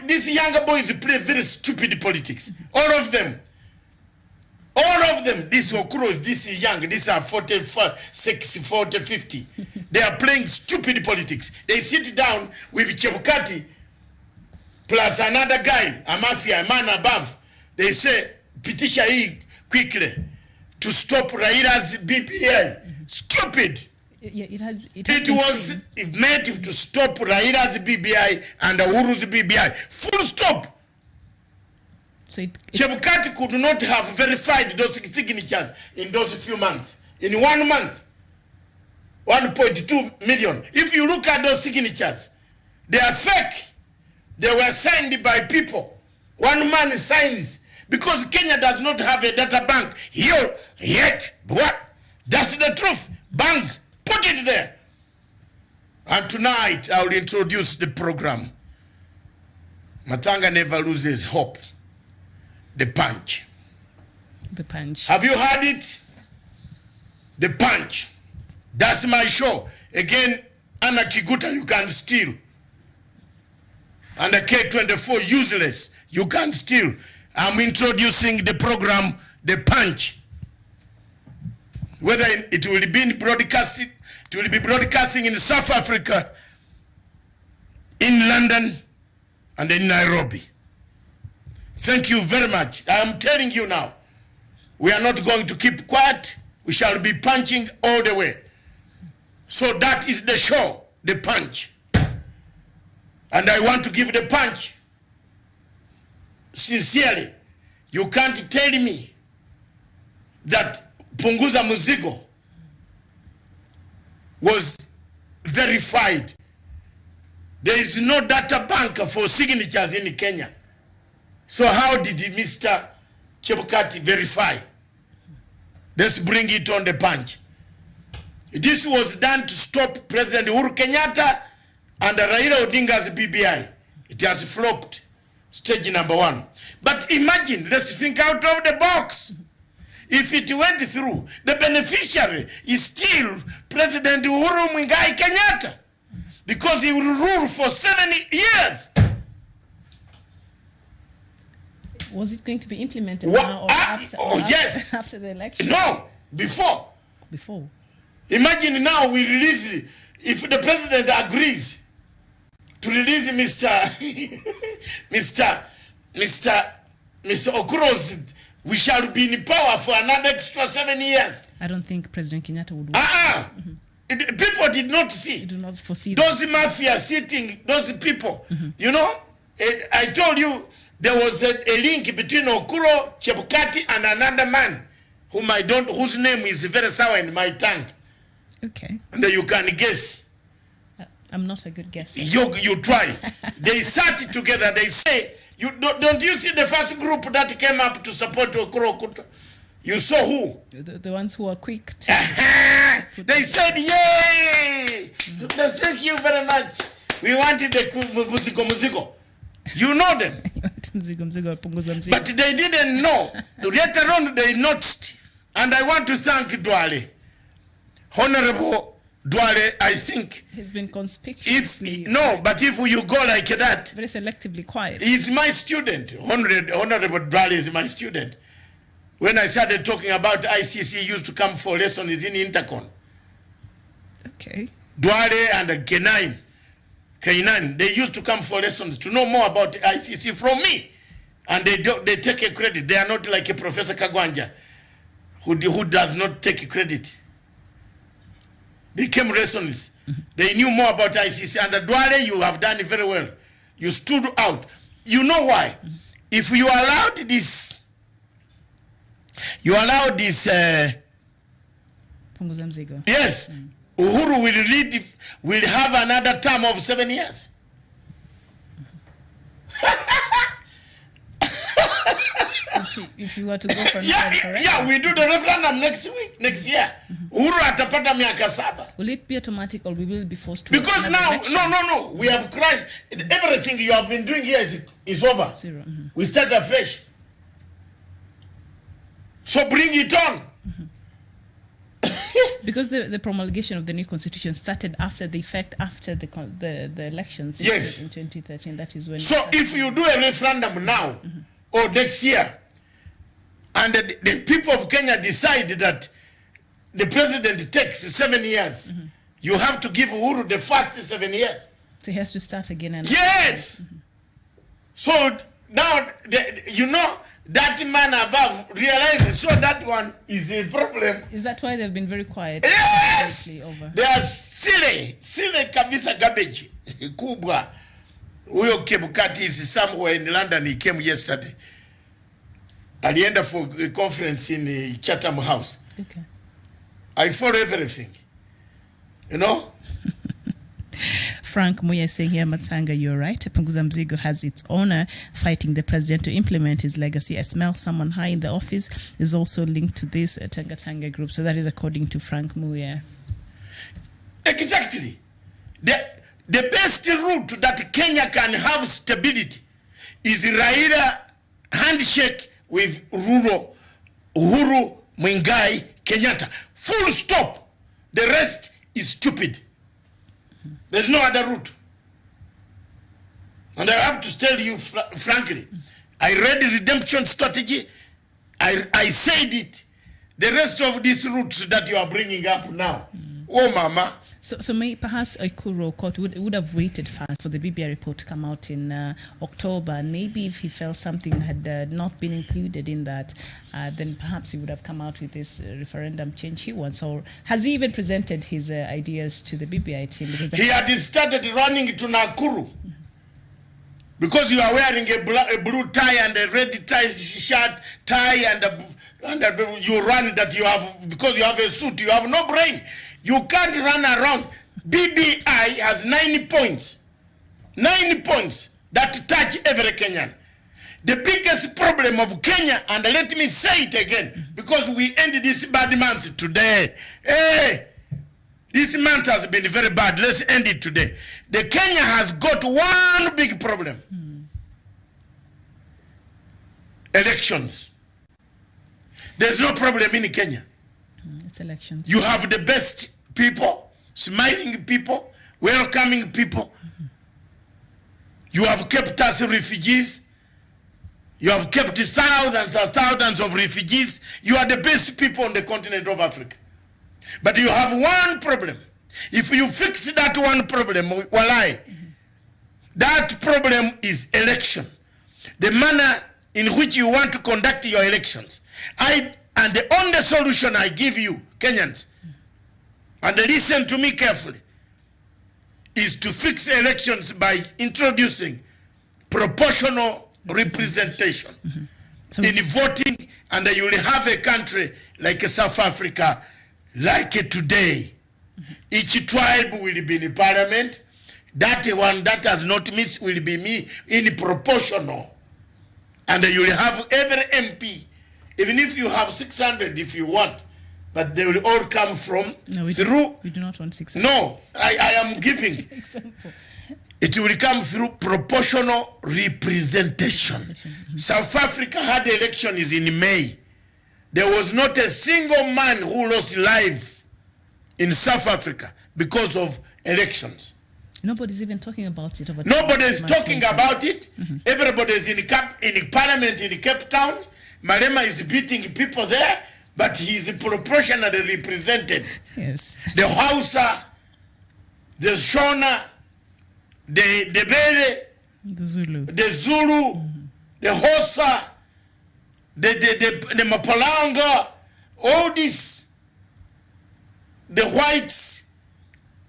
these younger boys play very stupid politics. All of them. This Okuro, this is young, these are 46, 40, 50. They are playing stupid politics. They sit down with Chebukati plus another guy, a mafia, a man above. They say, petition quickly to stop Raila's BBI. Stupid. It was made to stop Raila's BBI and Uhuru's BBI. Full stop. So Chebukati could not have verified those signatures in those few months. In 1 month, 1.2 million. If you look at those signatures, they are fake. They were signed by people. One man signs because Kenya does not have a data bank here yet. What? That's the truth. Bank, put it there. And tonight I will introduce the program. Matanga never loses hope. The Punch. The Punch. Have you heard it? The Punch. That's my show. Again, Anna Kiguta, you can steal. And the K24, useless. You can steal. I'm introducing the program, The Punch. Whether it will be broadcasting, it will be broadcasting in South Africa, in London, and in Nairobi. Thank you very much. I am telling you now, we are not going to keep quiet. We shall be punching all the way. So that is the show, The Punch. And I want to give the punch. Sincerely, you can't tell me that Punguza Muzigo was verified. There is no data bank for signatures in Kenya. So how did Mr. Chebukati verify? Let's bring it on the Punch. This was done to stop President Uhuru Kenyatta and Raila Odinga's BBI. It has flopped. Stage number 1. But imagine, let's think out of the box. If it went through, the beneficiary is still President Uhuru Kenyatta, because he will rule for 7 years. Was it going to be implemented now or after? Yes. After the election? No, before. Before. Imagine now we release, if the president agrees to release Mr. Okuro's, we shall be in power for another extra 7 years. I don't think President Kenyatta would want People did not see. Do not foresee those mafia sitting, those people. You know, I told you there was a link between Okuro, Chebukati, and another man whose name is very sour in my tongue. Okay. And then you can guess. I'm not a good guesser. You try. They sat together. They say, don't you see the first group that came up to support Okoro Okuta? You saw who? The ones who are quick to... They said, yay! Thank you very much. We wanted the Muzigo. You know them. But they didn't know. Later on, they noticed. And I want to thank Duale. Honorable Duale, I think. He's been conspicuously... But if you go like that... Very selectively quiet. He's my student. Honorable Duale is my student. When I started talking about ICC, he used to come for lessons in Intercon. Okay. Duale and K9, they used to come for lessons to know more about ICC from me. And they take a credit. They are not like a Professor Kagwanja, who does not take credit. They came lessons. They knew more about ICC. And Duale, you have done it very well. You stood out. You know why? If you allowed this... You allow this... yes. Uhuru will have another term of 7 years. If you were to go for another yeah, we do the referendum next year. Uhuru atapata miaka 7. Will it be automatic or we will be forced to? Because now, no. We have crashed. Everything you have been doing here is over. Zero. We start afresh. So bring it on. Because the promulgation of the new constitution started after the elections in 2013. That is when. So if you do a referendum now or next year, and the people of Kenya decide that the president takes 7 years, you have to give Uhuru the first 7 years. So he has to start again. Yes. So now that man above realizes, so that one is a problem. Is that why they've been very quiet? Yes! Over? They are silly kabisa garbage. Kubwa. Uyo Kebukati is somewhere in London. He came yesterday. Alienda for a conference in Chatham House. Okay. I follow everything. You know? Frank Muya saying here, Matsanga, you're right. Punguza Mzigo has its owner fighting the president to implement his legacy. I smell someone high in the office is also linked to this Tanga group. So that is according to Frank Muya. Exactly. The best route that Kenya can have stability is Raila handshake with Uhuru Kenyatta. Full stop. The rest is stupid. There's no other route. And I have to tell you frankly, I read the redemption strategy. I said it. The rest of these routes that you are bringing up now. Oh, mama. So perhaps Okoro Court would have waited first for the BBI report to come out in October, and maybe if he felt something had not been included in that, then perhaps he would have come out with this referendum change he wants. Or has he even presented his ideas to the BBI team? He had started running to Nakuru. Because you are wearing a blue tie and a red tie and you run that you have, because you have a suit, you have no brain. You can't run around. BBI has 9 points. 9 points that touch every Kenyan. The biggest problem of Kenya, and let me say it again, because we ended this bad month today. Hey, this month has been very bad. Let's end it today. The Kenya has got one big problem. Elections. There's no problem in Kenya. It's elections. You have the best people, smiling people, welcoming people. You have kept us refugees. You have kept thousands and thousands of refugees. You are the best people on the continent of Africa. But you have one problem. If you fix that one problem, that problem is election. The manner in which you want to conduct your elections. And the only solution I give you, Kenyans, and listen to me carefully, is to fix elections by introducing proportional representation in voting, and you will have a country like South Africa, like today. Each tribe will be in parliament, That one that has not missed will be me in proportional. And you will have every MP, even if you have 600 if you want, but they will all come from through. We do not want 600. No, I am giving. Example. It will come through proportional representation. South Africa had elections in May. There was not a single man who lost life in South Africa because of elections. Nobody's even talking about it. Nobody is talking about it. Everybody is in parliament in Cape Town. Malema is beating people there, but he is proportionally represented. Yes. The Hausa, the Shona, the Bere, The Zulu, the Hosa, the Mapalanga, all these, the whites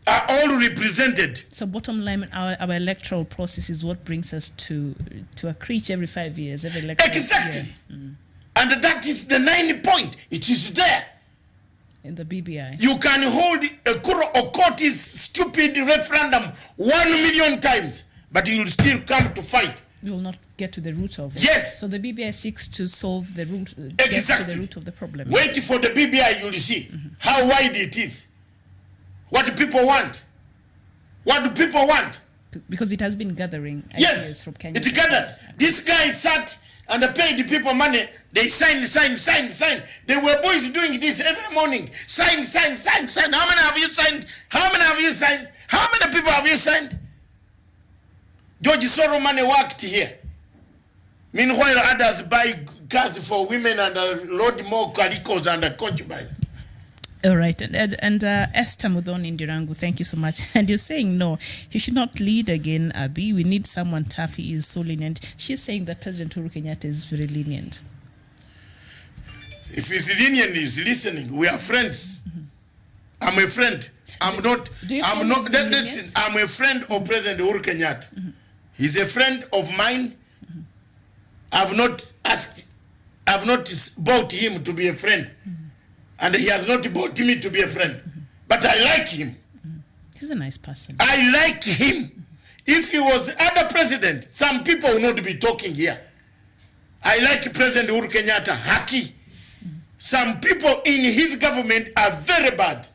are all represented. So bottom line, our electoral process is what brings us to a creech every 5 years, every electoral Exactly. year. And that is the 9 point. It is there. In the BBI. You can hold a court's stupid referendum 1 million times, but you will still come to fight. You will not get to the root of it. Yes. So the BBI seeks to solve the root, get to the root of the problem. Wait for the BBI, you will see how wide it is. What do people want? What do people want? Because it has been gathering ideas Yes, from Kenya. it gathers. This guy sat and paid the people money. They sign. They were boys doing this every morning. Sign. How many have you signed? How many people have you signed? George Soros money worked here. Meanwhile, others buy cars for women and load more calicos and concubines. All right, and Esther Mudhoni Ndirangu, thank you so much. And you're saying no, he should not lead again, Abi. We need someone tough. He is so lenient. She's saying that President Uhuru Kenyatta is very lenient. If he's lenient, he's listening. We are friends. I'm a friend. I'm a friend of President Uhuru Kenyatta. He's a friend of mine. I've not bought him to be a friend. And he has not brought me to be a friend. But I like him. He's a nice person. I like him. If he was other president, some people will not be talking here. I like President Uhuru Kenyatta, Haki. Some people in his government are very bad.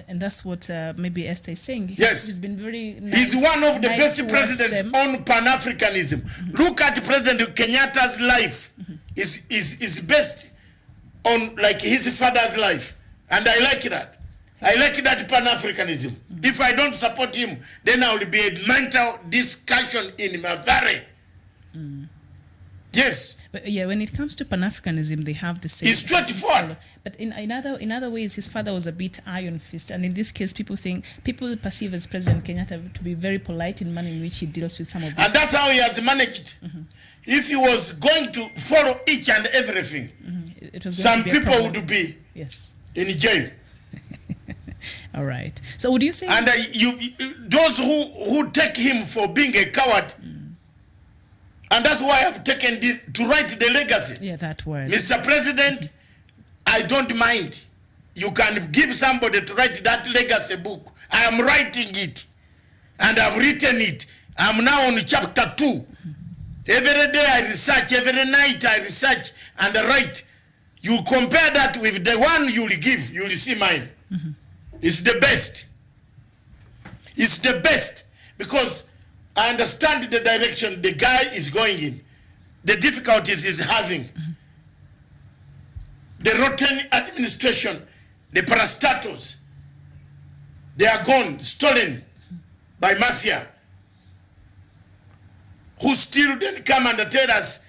And that's what maybe Esther is saying. Yes. He's been very nice. He's one of the nice best presidents on Pan-Africanism. Look at President Kenyatta's life. Is best on like his father's life, and I like that. I like that Pan-Africanism. If I don't support him, then I will be a mental discussion in Mathare. Yes. But yeah, when it comes to Pan-Africanism, they have the same. He's 24. But in other ways, his father was a bit iron fist, and in this case, people perceive as President Kenyatta to be very polite in the manner in which he deals with some of this. And that's how he has managed. If he was going to follow each and everything, some people would be in jail. All right. So would you say? And those who take him for being a coward, and that's why I've taken this to write the legacy. Yeah, that word. Mr. President, I don't mind. You can give somebody to write that legacy book. I am writing it, and I've written it. I'm now on chapter 2. Every day I research, every night I research and I write. You compare that with the one you will give, you will see mine. It's the best. It's the best because I understand the direction the guy is going in. The difficulties he's having. The rotten administration, the parastatals, they are gone, stolen by mafia. Who still then come and tell us,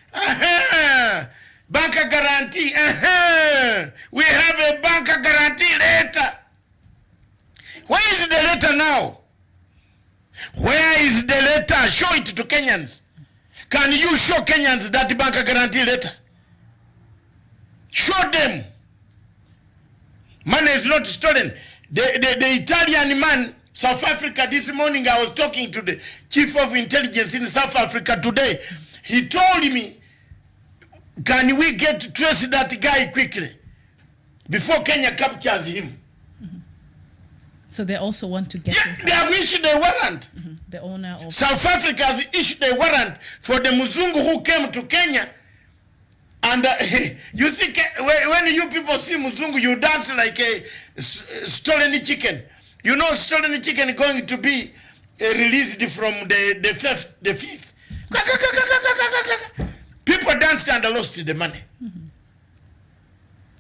bank guarantee, we have a bank guarantee letter. Where is the letter now? Where is the letter? Show it to Kenyans. Can you show Kenyans that bank guarantee letter? Show them. Money is not stolen. The Italian man, South Africa, this morning I was talking to the chief of intelligence in South Africa today. He told me, can we trace that guy quickly before Kenya captures him? So they also want to get... Yeah, they have issued a warrant. The owner of... South Africa has issued a warrant for the Muzungu who came to Kenya. And you see, when you people see Muzungu, you dance like a stolen chicken. You know, stolen chicken is going to be released from the fifth. People danced and lost the money.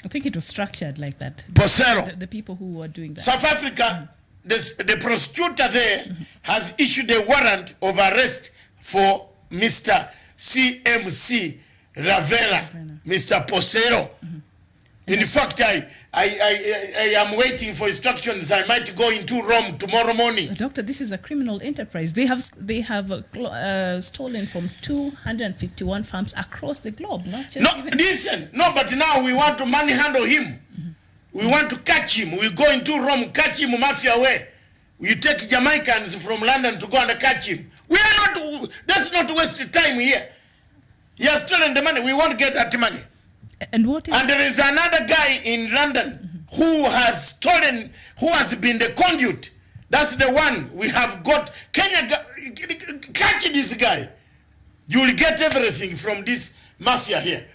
I think it was structured like that. Posero. The people who were doing that. South Africa, the prosecutor there has issued a warrant of arrest for Mr. CMC Ravera, Mr. Posero. In fact, I am waiting for instructions. I might go into Rome tomorrow morning. Doctor, this is a criminal enterprise. They have stolen from 251 farms across the globe, not just listen. No, but now we want to manhandle him. We want to catch him. We go into Rome, catch him mafia way. We take Jamaicans from London to go and catch him. We are not. Let's not waste time here. He has stolen the money. We won't get that money. And what is... And there is another guy in London who has stolen, who has been the conduit. That's the one we have got. Kenya, catch this guy. You will get everything from this mafia here.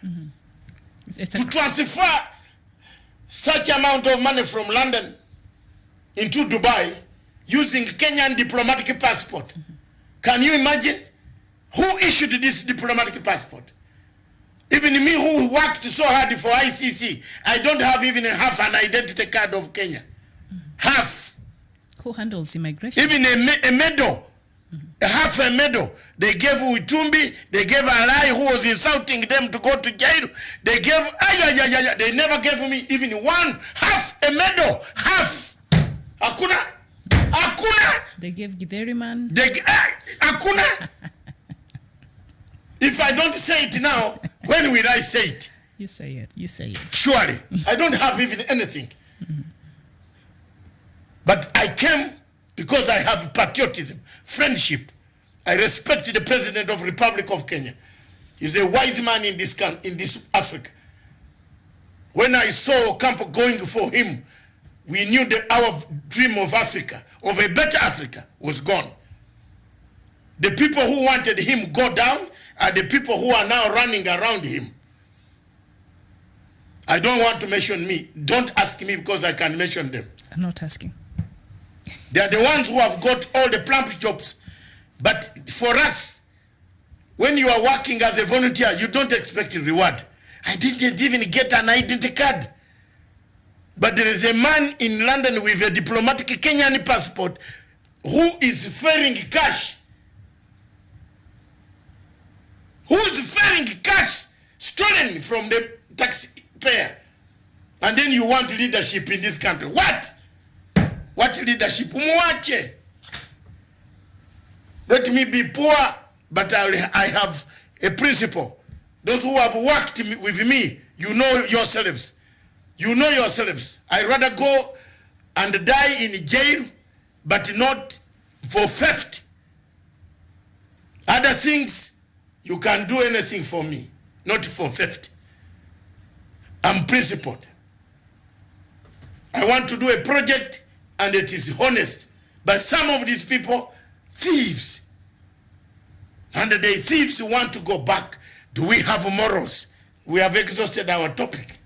To transfer such amount of money from London into Dubai using Kenyan diplomatic passport. Can you imagine? Who issued this diplomatic passport? Even me who worked so hard for ICC, I don't have even half an identity card of Kenya. Half. Who handles immigration? Even a medal. Half a medal. They gave Utumbi, they gave Alai who was insulting them to go to jail. They gave, they never gave me even one, half a medal. Half. Hakuna. Hakuna. They gave Gideriman. Hakuna. If I don't say it now, when will I say it? You say it. You say it. Surely. I don't have even anything. But I came because I have patriotism, friendship. I respect the President of the Republic of Kenya. He's a wise man in this Africa. When I saw Campo going for him, we knew that our dream of Africa, of a better Africa, was gone. The people who wanted him go down are the people who are now running around him. I don't want to mention me. Don't ask me because I can mention them. I'm not asking. They are the ones who have got all the plump jobs. But for us, when you are working as a volunteer, you don't expect a reward. I didn't even get an identity card. But there is a man in London with a diplomatic Kenyan passport who is ferrying cash. Who is ferrying cash stolen from the taxpayer? And then you want leadership in this country. What? What leadership? Muache. Let me be poor, but I have a principle. Those who have worked with me, you know yourselves. You know yourselves. I'd rather go and die in jail, but not for theft. Other things, you can do anything for me, not for theft. I'm principled. I want to do a project and it is honest. But some of these people, thieves. And the thieves want to go back. Do we have morals? We have exhausted our topic.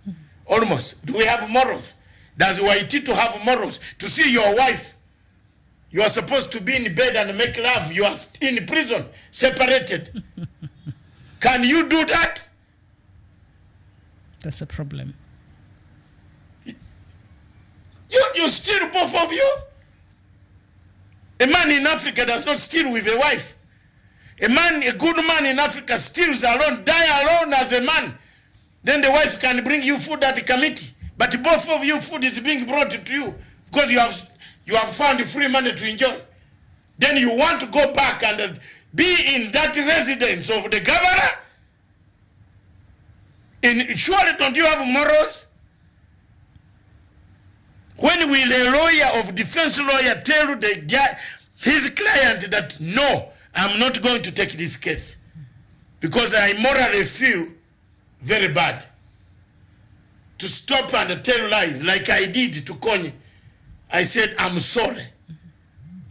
Almost. Do we have morals? Does YT to have morals? To see your wife, you are supposed to be in bed and make love. You are in prison, separated. Can you do that? That's a problem. You steal, both of you? A man in Africa does not steal with a wife. A good man in Africa steals alone, die alone as a man. Then the wife can bring you food at the committee. But both of you, food is being brought to you because you have found free money to enjoy. Then you want to go back and be in that residence of the governor? Surely don't you have morals? When will a lawyer of defense lawyer tell his client that, no, I'm not going to take this case because I morally feel very bad to stop and tell lies like I did to Kony. I said, I'm sorry.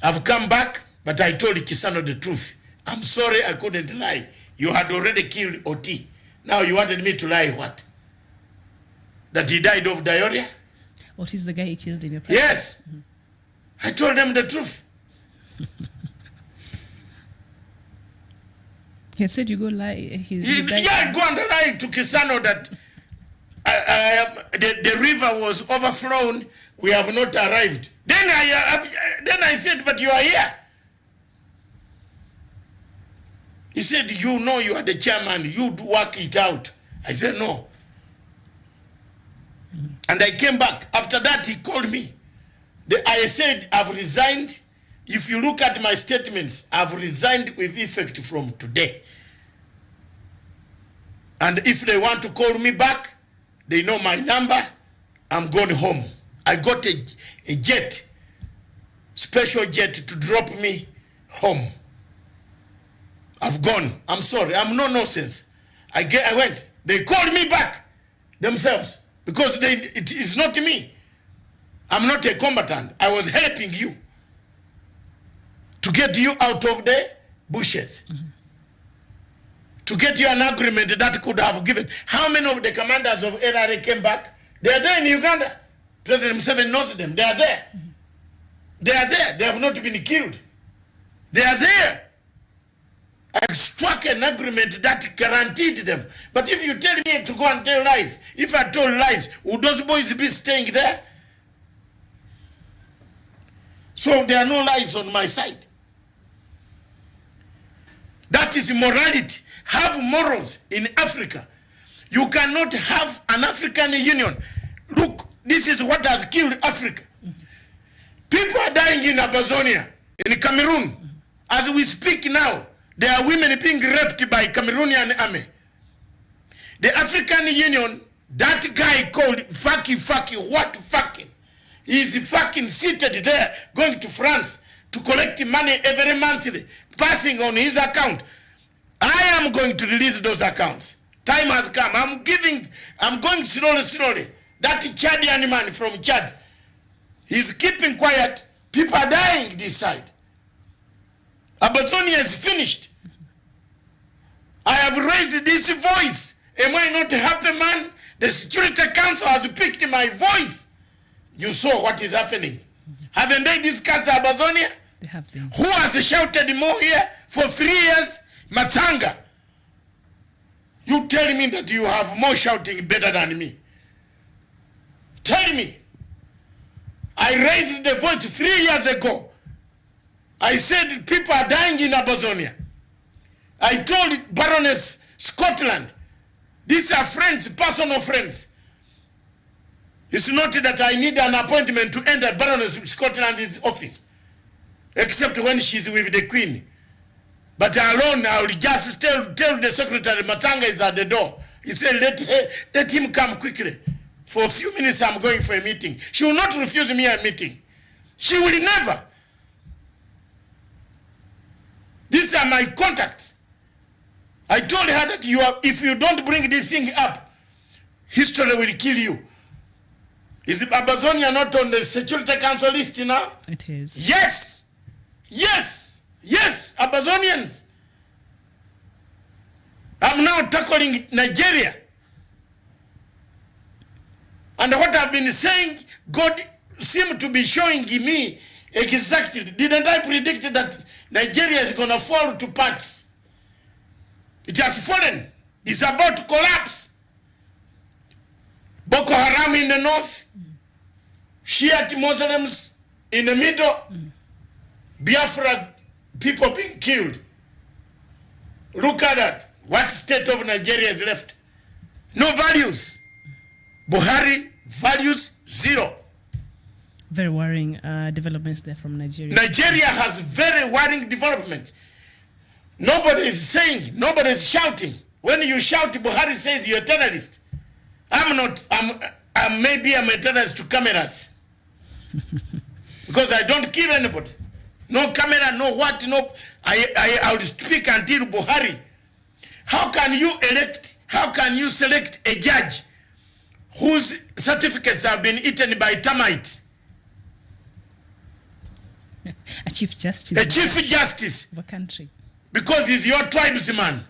I've come back, but I told Kisano the truth. I'm sorry I couldn't lie. You had already killed Oti. Now you wanted me to lie what? That he died of diarrhea? Oti is the guy he killed in your presence? Yes. I told them the truth. He said you go lie. He Yeah, go and lie to Kisano that the river was overflown. We have not arrived. Then I said, but you are here. He said, you know you are the chairman. You'd work it out. I said, no. And I came back. After that, he called me. I said, I've resigned. If you look at my statements, I've resigned with effect from today. And if they want to call me back, they know my number. I'm going home. I got a jet, special jet to drop me home. I've gone. I'm sorry. I'm no nonsense. I went. They called me back themselves because it is not me. I'm not a combatant. I was helping you to get you out of the bushes. To get you an agreement that could have given. How many of the commanders of LRA came back? They are there in Uganda. President Museveni knows them. They are there. They are there. They have not been killed. They are there. I struck an agreement that guaranteed them. But if you tell me to go and tell lies, if I told lies, would those boys be staying there? So there are no lies on my side. That is morality. Have morals in Africa. You cannot have an African Union. Look, this is what has killed Africa. People are dying in Amazonia, in Cameroon. As we speak now, there are women being raped by Cameroonian army. The African Union, that guy called what fucking? He's fucking seated there, going to France to collect money every month, passing on his account. I am going to release those accounts. Time has come. I'm going slowly. That Chadian man from Chad, he's keeping quiet. People are dying this side. Amazonia is finished. I have raised this voice. Am I not a happy man? The Security Council has picked my voice. You saw what is happening. Haven't they discussed Amazonia? They have been. Who has shouted more here for 3 years? Matanga. You tell me that you have more shouting better than me. Tell me. I raised the voice 3 years ago. I said people are dying in Amazonia. I told Baroness Scotland, these are friends, personal friends. It's not that I need an appointment to enter Baroness Scotland's office, except when she's with the Queen. But alone, I will just tell the secretary, Matanga is at the door. He said, let him come quickly. For a few minutes, I'm going for a meeting. She will not refuse me a meeting. She will never. These are my contacts. I told her that if you don't bring this thing up, history will kill you. Is Amazonia not on the Security Council list now? It is. Yes. Yes, Amazonians. I'm now tackling Nigeria. And what I've been saying, God seemed to be showing me exactly. Didn't I predict that Nigeria is going to fall to parts? It has fallen. It's about to collapse. Boko Haram in the north, Shiite Muslims in the middle, Biafra people being killed. Look at that. What state of Nigeria is left? No values. Buhari, values, zero. Very worrying developments there from Nigeria. Nigeria has very worrying developments. Nobody is saying, nobody is shouting. When you shout, Buhari says you're a terrorist. I'm not. Maybe I'm a terrorist to cameras. Because I don't kill anybody. No camera, no what, no. I will speak until Buhari. How can you select a judge whose certificates have been eaten by termites? A chief justice. A chief justice. Of a country. Because he's your tribesman.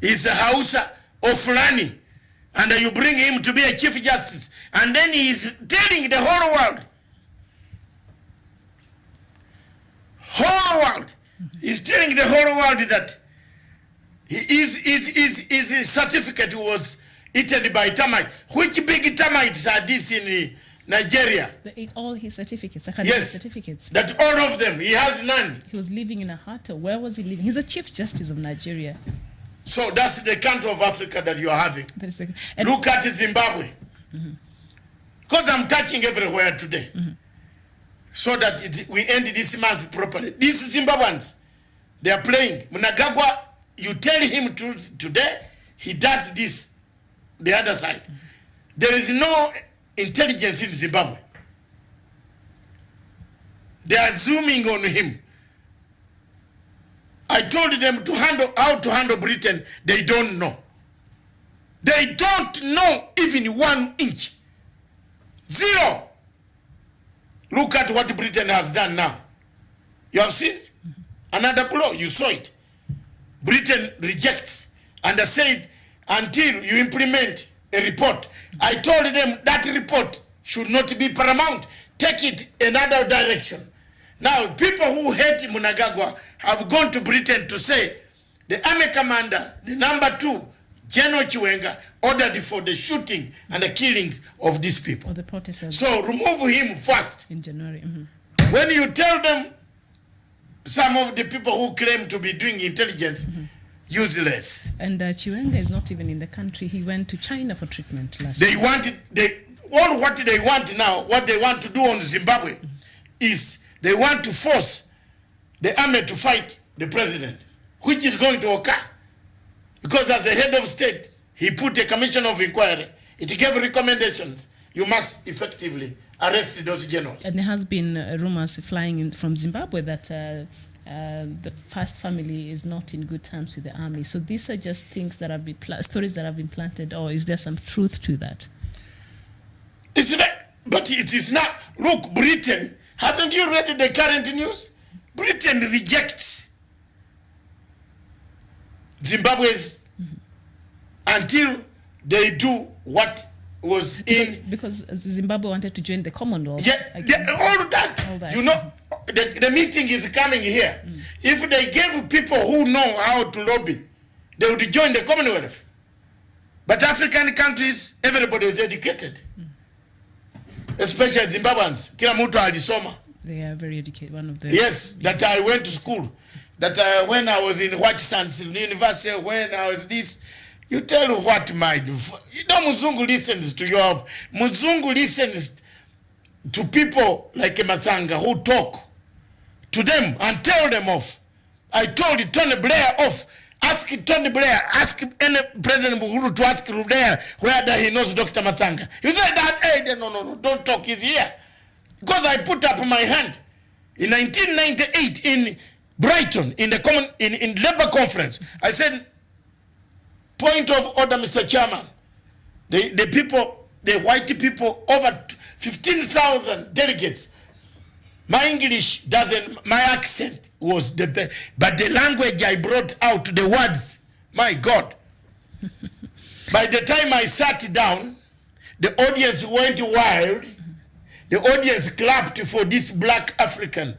He's a Hausa or Fulani. And you bring him to be a chief justice. And then he's telling the whole world. Whole world. He's telling the whole world that his certificate was eaten by termites. Which big termites are these in Nigeria? All his certificates, academic certificates. That all of them, he has none. He was living in a hut. Where was he living? He's a chief justice of Nigeria. So that's the country of Africa that you are having. Look at Zimbabwe. Because I'm touching everywhere today. So that we end this month properly. These Zimbabweans, they are playing. Mnangagwa, you tell him today, he does this, the other side. There is no intelligence in Zimbabwe. They are zooming on him. I told them how to handle Britain. They don't know. They don't know even 1 inch. Zero. Look at what Britain has done now. You have seen another blow. You saw it. Britain rejects and said until you implement a report. I told them that report should not be paramount. Take it another direction. Now, people who hate Mnangagwa have gone to Britain to say the army commander, the #2, General Chiwenga, ordered for the shooting and the killings of these people. The protesters. So remove him first. In January. When you tell them, some of the people who claim to be doing intelligence, useless. And Chiwenga is not even in the country. He went to China for treatment last year. All what they want now, what they want to do on Zimbabwe is they want to force the army to fight the president, which is going to occur. Because as a head of state, he put a commission of inquiry. It gave recommendations. You must effectively arrest those generals. And there has been rumors flying in from Zimbabwe that the first family is not in good terms with the army. So these are just things that have been stories that have been planted, or is there some truth to that? It's not, but it is not. Look, Britain, haven't you read the current news? Britain rejects Zimbabwe's until they do what was because Zimbabwe wanted to join the Commonwealth. All that. You know, the meeting is coming here. If they gave people who know how to lobby, they would join the Commonwealth. But African countries, everybody is educated. Especially Zimbabweans. Kila mtu alisoma. They are very educated. One of the that I went to school. That when I was in White Sands University, when I was this, you tell what my do. You know, Muzungu listens to your. Muzungu listens to people like Matanga who talk to them and tell them off. I told Tony Blair off. Ask Tony Blair, ask any President Uhuru to ask Blair whether he knows Dr. Matanga. You said that, hey, no, don't talk, he's here. Because I put up my hand in 1998 in Brighton, in the Labour Conference. I said, point of order, Mr. Chairman. The people, the white people, over 15,000 delegates. My English doesn't, my accent was the best. But the language I brought out, the words, my God. By the time I sat down, the audience went wild. The audience clapped for this black African.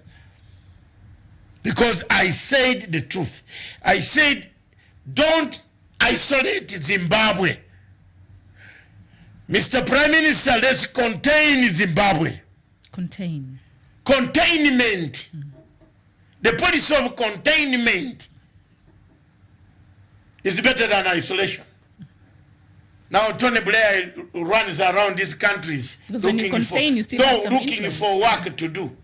Because I said the truth. I said, don't isolate Zimbabwe. Mr. Prime Minister, let's contain Zimbabwe. Contain. Containment. The policy of containment is better than isolation. Now Tony Blair runs around these countries looking for work to do.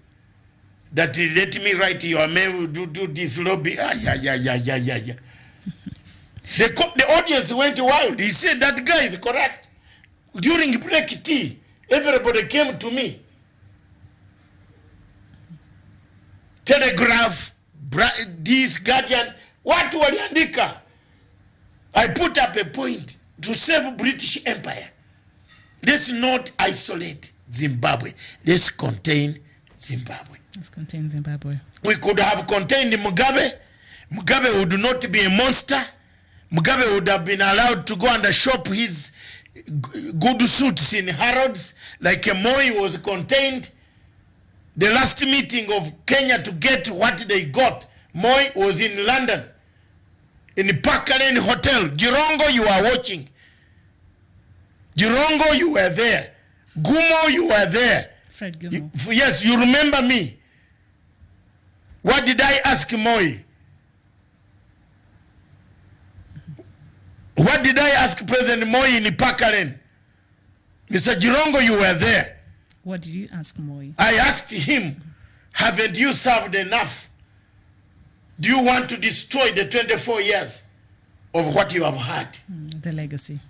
That let me write your mail, do this lobby. The audience went wild. He said that guy is correct. During break tea, everybody came to me. Telegraph, this Guardian, what waliandika? I put up a point to save British Empire. Let's not isolate Zimbabwe. Let's contain Zimbabwe. Let's contain Zimbabwe. We could have contained Mugabe. Mugabe would not be a monster. Mugabe would have been allowed to go and shop his good suits in Harrods, like Moi was contained. The last meeting of Kenya to get what they got, Moi was in London, in the Park Lane Hotel. Girongo, you are watching. Girongo, you were there. Gumo, you were there. Fred Gumo. Yes, you remember me. What did I ask Moi? What did I ask President Moi in Ipakaren? Mr. Girongo, you were there. What did you ask Moi? I asked him, haven't you served enough? Do you want to destroy the 24 years of what you have had? The legacy.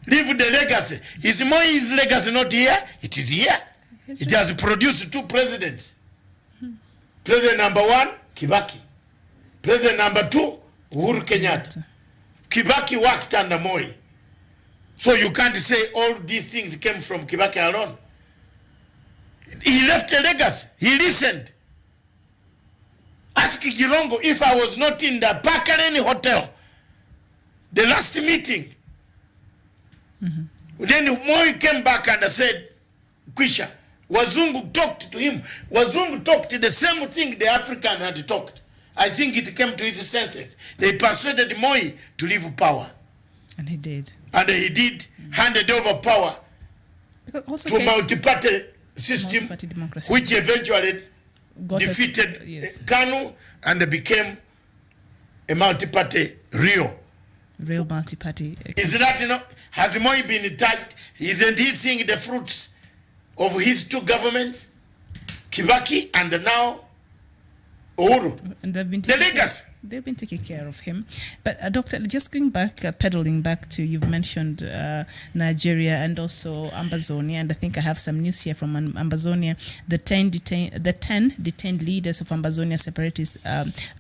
Leave the legacy. Is Moi's legacy not here? It is here. It has produced 2 presidents. President number 1, Kibaki. President number 2, Uhuru Kenyatta. Kibaki worked under Moi. So you can't say all these things came from Kibaki alone. He left a legacy. He listened. Ask Girongo if I was not in the Pakareni Hotel, the last meeting. Then Moi came back and said, Kwisha, Wazungu talked to him. Wazungu talked the same thing the African had talked. I think it came to his senses. They persuaded Moi to leave power. And he did. And he did, handed over power to multi-party system, multi-party democracy, which eventually defeated Kanu and became a multi-party real multi-party. Is that, has Moi been touched? Isn't he seeing the fruits of his 2 governments, Kibaki and now Uhuru? And they've been the legacy. They've been taking care of him. But Doctor, just going back, pedaling back to, you've mentioned Nigeria and also Ambazonia, and I think I have some news here from Ambazonia. The 10 detained leaders of Ambazonia separatists,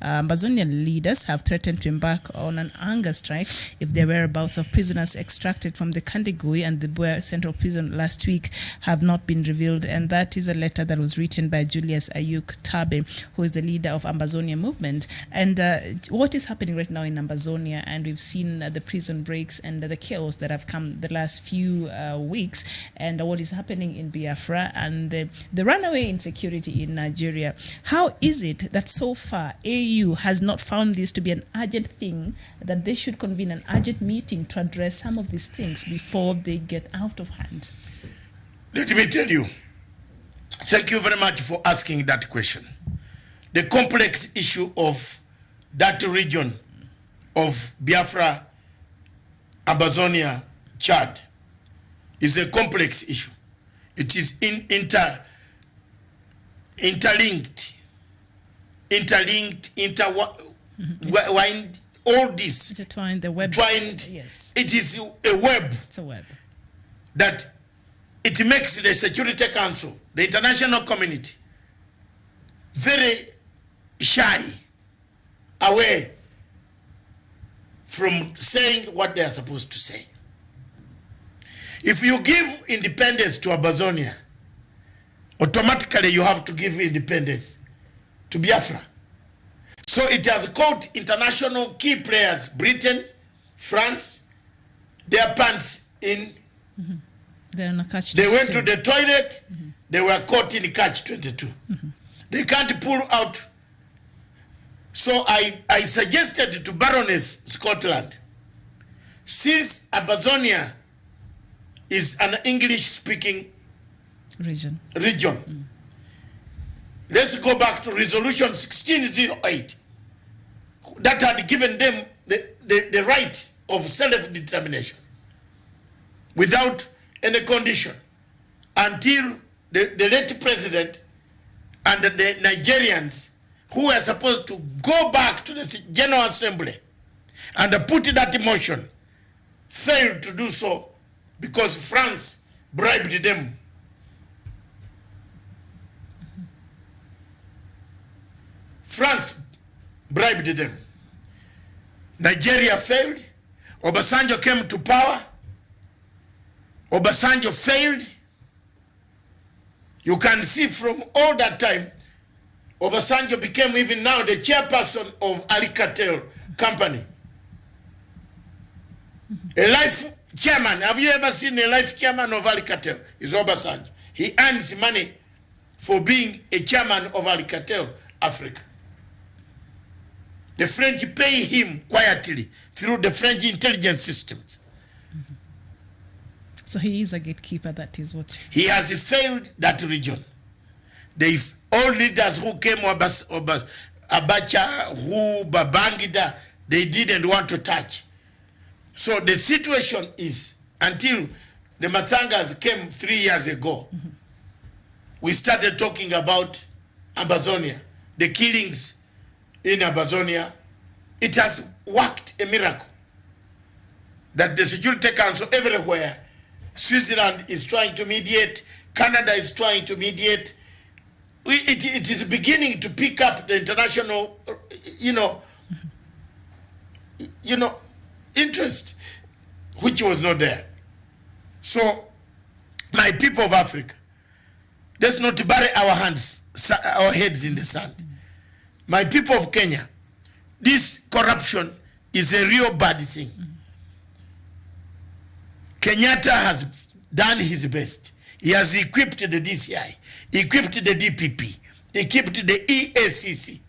Ambazonia leaders have threatened to embark on an hunger strike if their whereabouts of prisoners extracted from the Kandigui and the Buea Central Prison last week have not been revealed. And that is a letter that was written by Julius Ayuk Tabe, who is the leader of Ambazonia movement. And what is happening right now in Ambazonia, and we've seen the prison breaks and the chaos that have come the last few weeks, and what is happening in Biafra and the runaway insecurity in Nigeria. How is it that so far AU has not found this to be an urgent thing, that they should convene an urgent meeting to address some of these things before they get out of hand? Let me tell you, thank you very much for asking that question. The complex issue of that region of Biafra, Ambazonia, Chad is a complex issue. It is interlinked, all this. Intertwined, the web. Twined, yes. It is a web. It's a web. That it makes the Security Council, the international community, very shy, away from saying what they are supposed to say. If you give independence to Ambazonia, automatically you have to give independence to Biafra. So it has caught international key players, Britain, France, their pants in. They're in a catch. They went to the toilet, they were caught in catch-22. They can't pull out. So I suggested to Baroness Scotland, since Ambazonia is an English-speaking region, let's go back to Resolution 1608 that had given them the right of self-determination without any condition until the late president and the Nigerians who were supposed to go back to the General Assembly and put that motion failed to do so because France bribed them. France bribed them. Nigeria failed. Obasanjo came to power. Obasanjo failed. You can see from all that time, Obasanjo became even now the chairperson of Alcatel company. A life chairman. Have you ever seen a life chairman of Alcatel? Is Obasanjo. He earns money for being a chairman of Alcatel Africa. The French pay him quietly through the French intelligence systems. So he is a gatekeeper, that is what... He has failed that region. All leaders who came, Abacha, who Babangida, they didn't want to touch. So the situation is, until the Matangas came 3 years ago, we started talking about Amazonia, the killings in Amazonia. It has worked a miracle that the Security Council everywhere, Switzerland is trying to mediate, Canada is trying to mediate. It is beginning to pick up the international, interest, which was not there. So, my people of Africa, let's not bury our heads in the sand. My people of Kenya, this corruption is a real bad thing. Kenyatta has done his best. He has equipped the DCI, equipped the DPP, equipped the EACC.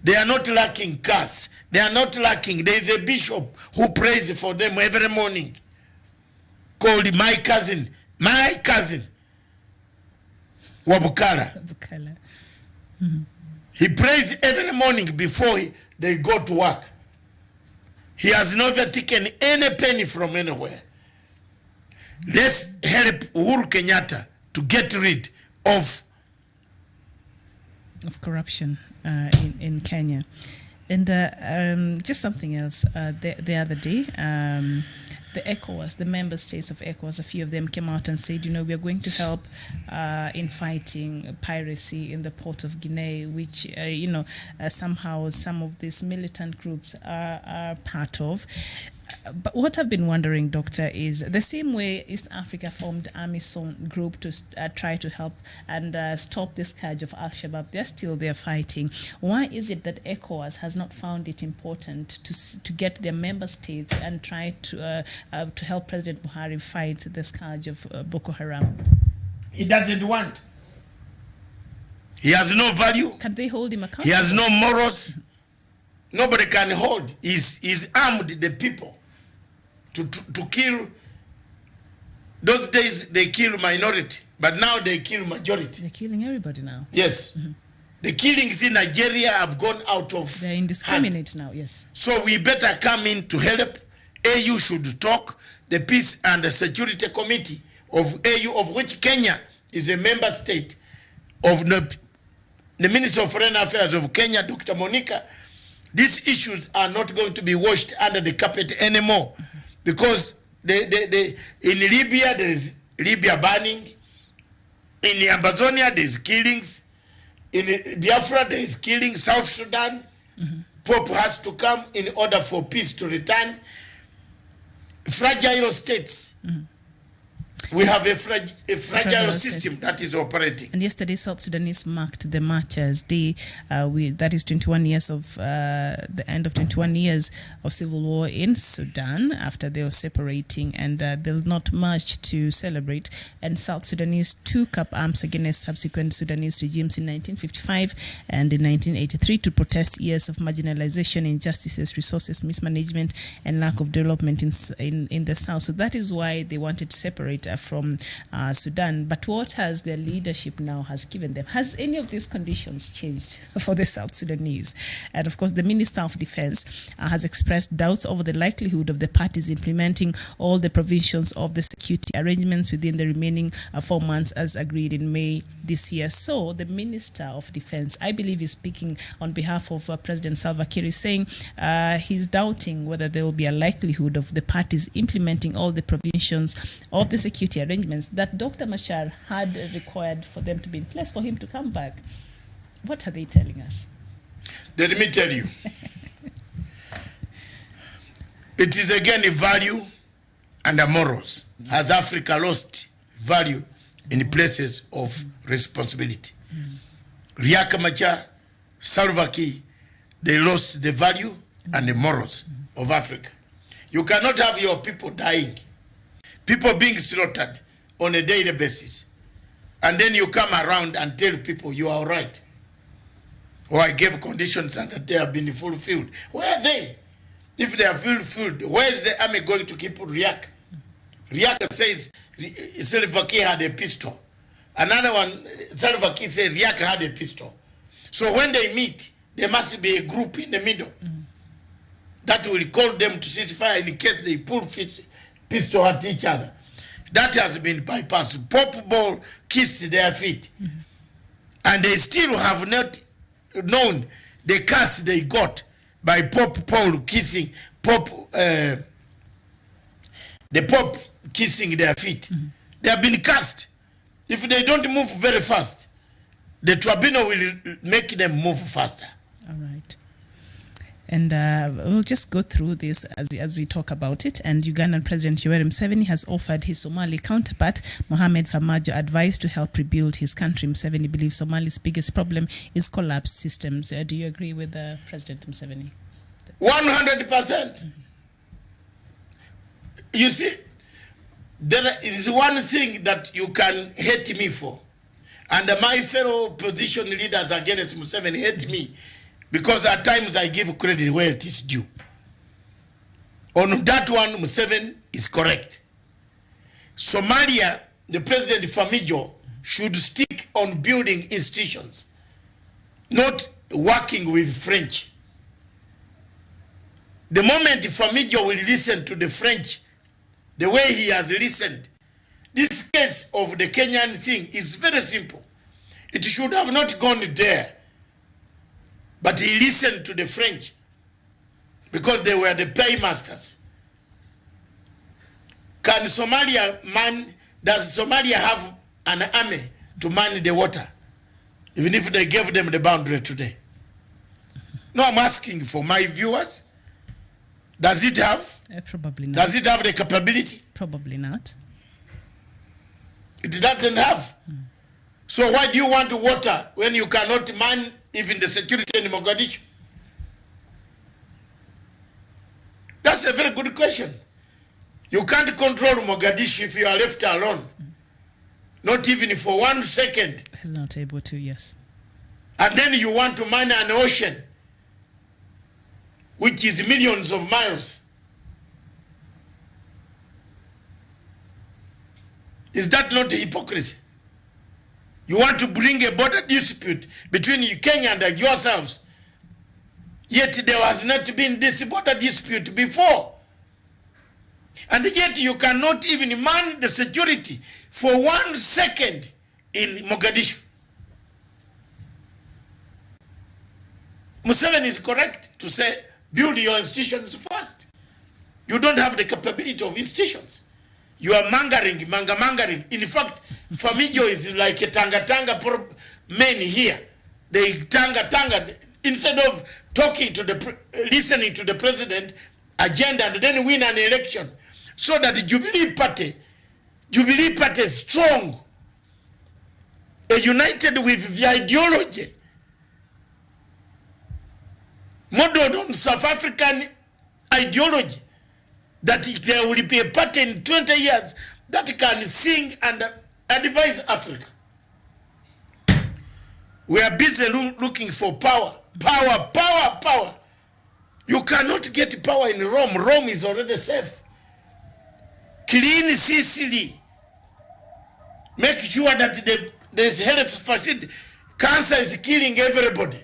They are not lacking cars. They are not lacking. There is a bishop who prays for them every morning, called my cousin, Wabukala. He prays every morning before they go to work. He has never taken any penny from anywhere. Let's help Uhuru Kenyatta to get rid of corruption in Kenya. And just something else. The other day, the ECOWAS, the member states of ECOWAS, a few of them came out and said, we are going to help in fighting piracy in the port of Guinea, which, somehow some of these militant groups are part of. But what I've been wondering, Doctor, is the same way East Africa formed AMISOM group to try to help and stop the scourge of Al-Shabaab. They're still there fighting. Why is it that ECOWAS has not found it important to get their member states and try to help President Buhari fight the scourge of Boko Haram? He doesn't want. He has no value. Can they hold him accountable? He has no morals. Nobody can hold. He's armed the people to kill. Those days they kill minority, but now they kill majority. They're killing everybody now. Yes. The killings in Nigeria have gone out of They're indiscriminate hand. now, yes. So we better come in to help. AU should talk. The Peace and the Security Committee of AU, of which Kenya is a member state, of the Minister of Foreign Affairs of Kenya, Dr. Monica. These issues are not going to be washed under the carpet anymore, because in Libya there is Libya burning, in Amazonia there is killings, in Biafra there is killing, South Sudan, Pope has to come in order for peace to return. Fragile states. We have a fragile system that is operating. And yesterday, South Sudanese marked the Martyrs' Day. That is 21 years of the end of 21 years of civil war in Sudan after they were separating, and there's not much to celebrate. And South Sudanese took up arms against subsequent Sudanese regimes in 1955 and in 1983 to protest years of marginalization, injustices, resources mismanagement, and lack of development in the South. So that is why they wanted to separate from Sudan. But what has their leadership now has given them? Has any of these conditions changed for the South Sudanese? And of course, the Minister of Defense has expressed doubts over the likelihood of the parties implementing all the provisions of the security arrangements within the remaining 4 months as agreed in May this year. So the Minister of Defense, I believe, is speaking on behalf of President Salva Kiir, is saying he's doubting whether there will be a likelihood of the parties implementing all the provisions of the security arrangements that Dr. Machar had required for them to be in place for him to come back. What are they telling us? Let me tell you. It is again a value and a morals. Has Africa lost value in places of responsibility? Riek Machar Salva Kiir, they lost the value and the morals of Africa. You cannot have your people dying, people being slaughtered on a daily basis, and then you come around and tell people you are all right. Or I gave conditions and that they have been fulfilled. Where are they? If they are fulfilled, where is the army going to keep Riek? Riek says Salva Kiir had a pistol. Another one, Salva Kiir says Riek had a pistol. So when they meet, there must be a group in the middle that will call them to ceasefire in case they pull pistol at each other. That has been bypassed. Pop Ball kissed their feet. And they still have not known the curse they got by Pop Paul kissing, the Pope kissing their feet. They have been cursed. If they don't move very fast, the tribunal will make them move faster. All right. And we'll just go through this as we talk about it. And Ugandan President Yoweri Museveni has offered his Somali counterpart, Mohamed Farmajo, advice to help rebuild his country. Museveni believes Somali's biggest problem is collapsed systems. Do you agree with President Museveni? 100%. You see, there is one thing that you can hate me for. And my fellow opposition leaders against Museveni hate me, because at times I give credit where it is due. On that one, Museveni is correct. Somalia, the President Farmajo should stick on building institutions, not working with French. The moment Farmajo will listen to the French, the way he has listened, this case of the Kenyan thing is very simple. It should have not gone there. But he listened to the French because they were the paymasters. Does Somalia have an army to man the water, even if they gave them the boundary today? No, I'm asking for my viewers. Does it have? Probably not. Does it have the capability? Probably not. It doesn't have. So why do you want water when you cannot man even the security in Mogadishu? That's a very good question. You can't control Mogadishu if you are left alone. Not even for 1 second. He's not able to, yes. And then you want to man an ocean, which is millions of miles. Is that not hypocrisy? You want to bring a border dispute between Kenya and yourselves, yet there has not been this border dispute before. And yet you cannot even man the security for 1 second in Mogadishu. Museveni is correct to say, build your institutions first. You don't have the capability of institutions. You are mangering. In fact, Farmajo is like a tanga men here. They tanga instead of talking to listening to the president agenda and then win an election, so that the Jubilee Party is strong, united with the ideology, modeled on South African ideology, that there will be a party in 20 years that can sing and advise Africa. We are busy looking for power. Power. You cannot get power in Rome. Rome is already safe. Clean Sicily. Make sure that there's health facility. Cancer is killing everybody.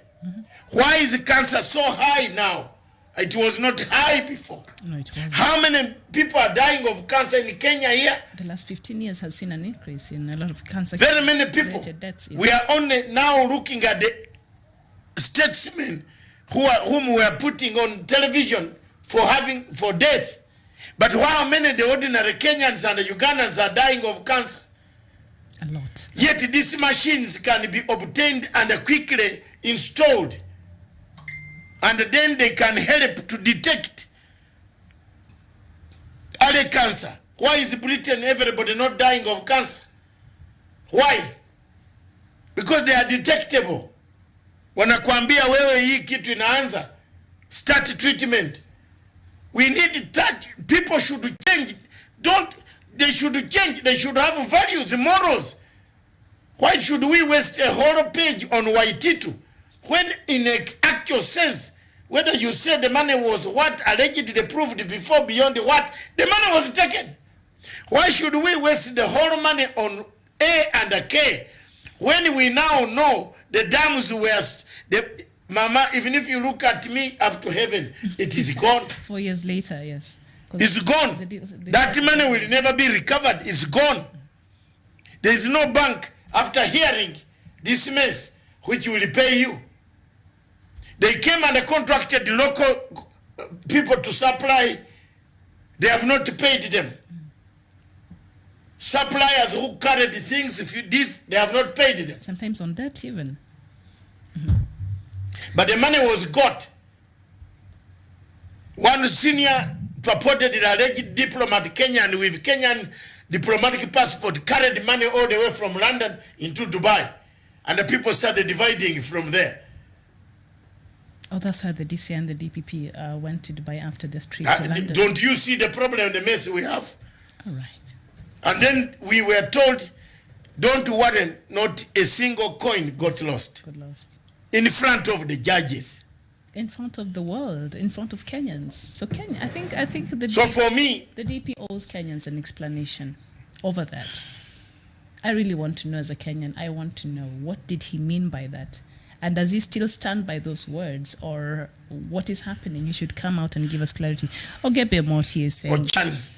Why is cancer so high now? It was not high before. No, it wasn't. How many people are dying of cancer in Kenya here? The last 15 years has seen an increase in a lot of cancer. Very many people. Deaths. We are only now looking at the statesmen whom we are putting on television for death. But how many the ordinary Kenyans and the Ugandans are dying of cancer? A lot. Yet these machines can be obtained and quickly installed. And then they can help to detect early cancer. Why is Britain, everybody not dying of cancer? Why? Because they are detectable. wanakuambia wewe hii kitu inaanza, start treatment. We need that. People should change. They should change. They should have values, morals. Why should we waste a whole page on Waititu when in an actual sense, whether you say the money was what allegedly proved before beyond what, the money was taken. Why should we waste the whole money on A and a K when we now know the dams were, Mama, even if you look at me up to heaven, it is gone. 4 years later, yes. It's gone. That money will never be recovered. It's gone. There is no bank after hearing this mess which will pay you. They came and contracted local people to supply. They have not paid them. Suppliers who carried the things, if you did, they have not paid them. Sometimes on that even. But the money was got. One senior purported alleged diplomat, Kenyan, with Kenyan diplomatic passport, carried money all the way from London into Dubai. And the people started dividing from there. Oh, that's why the DC and the DPP went to Dubai after this trip to London. Don't you see the problem, the mess we have? All right. And then we were told, don't worry, not a single coin got lost. Got lost. In front of the judges. In front of the world, in front of Kenyans. So Kenya, I think the so for me, the DP owes Kenyans an explanation over that. I really want to know as a Kenyan. I want to know, what did he mean by that? And does he still stand by those words, or what is happening? You should come out and give us clarity. Ogebe Moti is saying,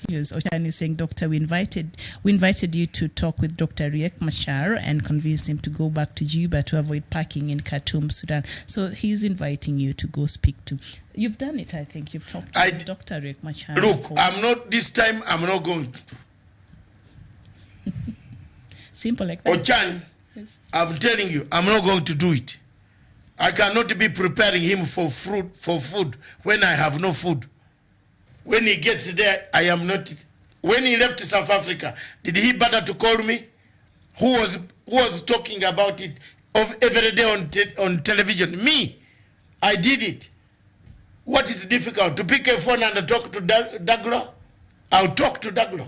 yes, Ochan is saying, Doctor, we invited you to talk with Dr. Riek Machar and convince him to go back to Juba to avoid parking in Khartoum, Sudan. So he's inviting you to go speak to. You've done it, I think. You've talked to Dr. Riek Machar. Look, I'm not going to. Simple like that. Ochan, yes. I'm telling you, I'm not going to do it. I cannot be preparing him for food when I have no food. When he gets there, I am not. When he left South Africa, did he bother to call me? Who was talking about it every day on television? Me. I did it. What is difficult? To pick a phone and talk to Daglo? I'll talk to Daglo.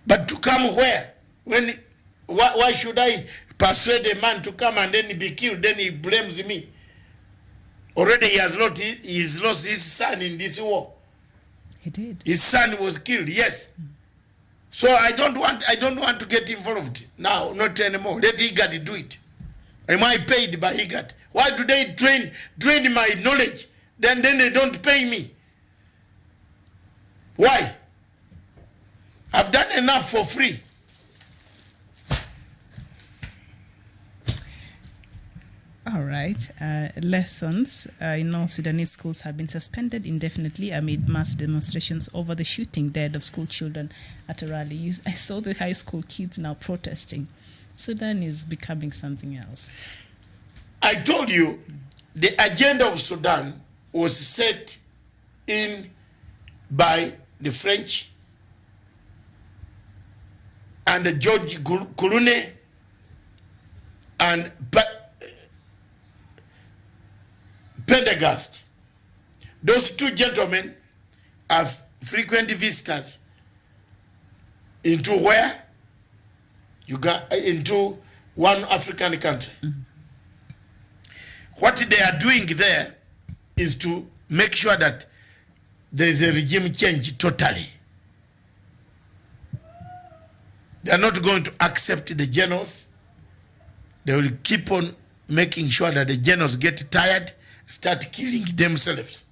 But to come where? Why should I persuade a man to come and then he be killed? Then he blames me. Already he has lost his son in this war. He did. His son was killed, yes. So I don't want to get involved now, not anymore. Let IGAD do it. Am I paid by IGAD? Why do they drain my knowledge? Then they don't pay me. Why? I've done enough for free. All right. Lessons in all Sudanese schools have been suspended indefinitely amid mass demonstrations over the shooting dead of school children at a rally. I saw the high school kids now protesting. Sudan is becoming something else. I told you the agenda of Sudan was set in by the French and George Clooney and Pendergast. Those two gentlemen are frequent visitors into where? Into one African country. Mm-hmm. What they are doing there is to make sure that there is a regime change totally. They are not going to accept the generals. They will keep on making sure that the generals get tired, start killing themselves,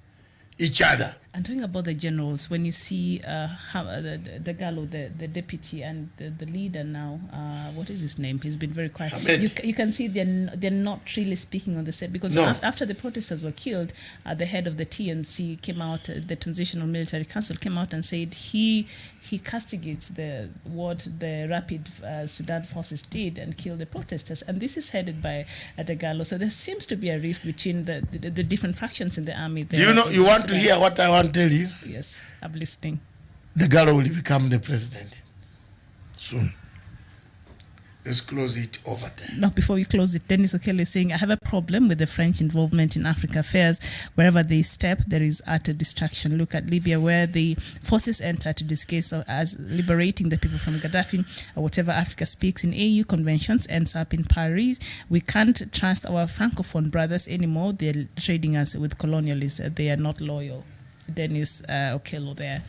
each other. And talking about the generals, when you see the Gallo, the deputy, and the leader now, what is his name? He's been very quiet. You can see they're not really speaking on the same, because after the protesters were killed, the head of the TNC came out, the Transitional Military Council came out and said he castigates what the Rapid Sudan forces did and killed the protesters. And this is headed by the Gallo. So there seems to be a rift between the different factions in the army. You want to hear what I want to tell you? Yes, I'm listening. The Gallo will become the president soon. Let's close it over there. Now, before we close it, Dennis Okello is saying, I have a problem with the French involvement in Africa affairs. Wherever they step, there is utter destruction. Look at Libya, where the forces enter to disguise as liberating the people from Gaddafi, or whatever Africa speaks in AU conventions ends up in Paris. We can't trust our Francophone brothers anymore. They're trading us with colonialists. They are not loyal. Dennis Okello there.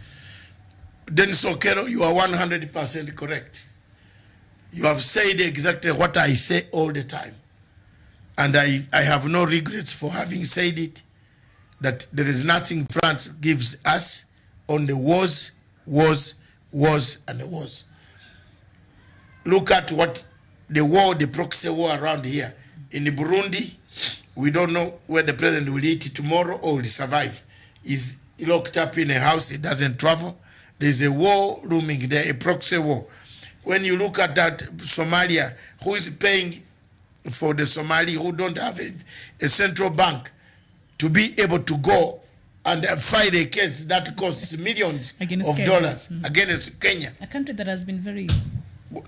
Dennis Okello, you are 100% correct. You have said exactly what I say all the time. And I have no regrets for having said it, that there is nothing France gives us on the wars, and the wars. Look at what the war, the proxy war around here. In Burundi, we don't know where the president will eat tomorrow or will survive. He's locked up in a house, he doesn't travel. There's a war looming there, a proxy war. When you look at that Somalia, who is paying for the Somali who don't have a central bank to be able to go and fight a case that costs millions against of Kenya. dollars against Kenya? A country that has been very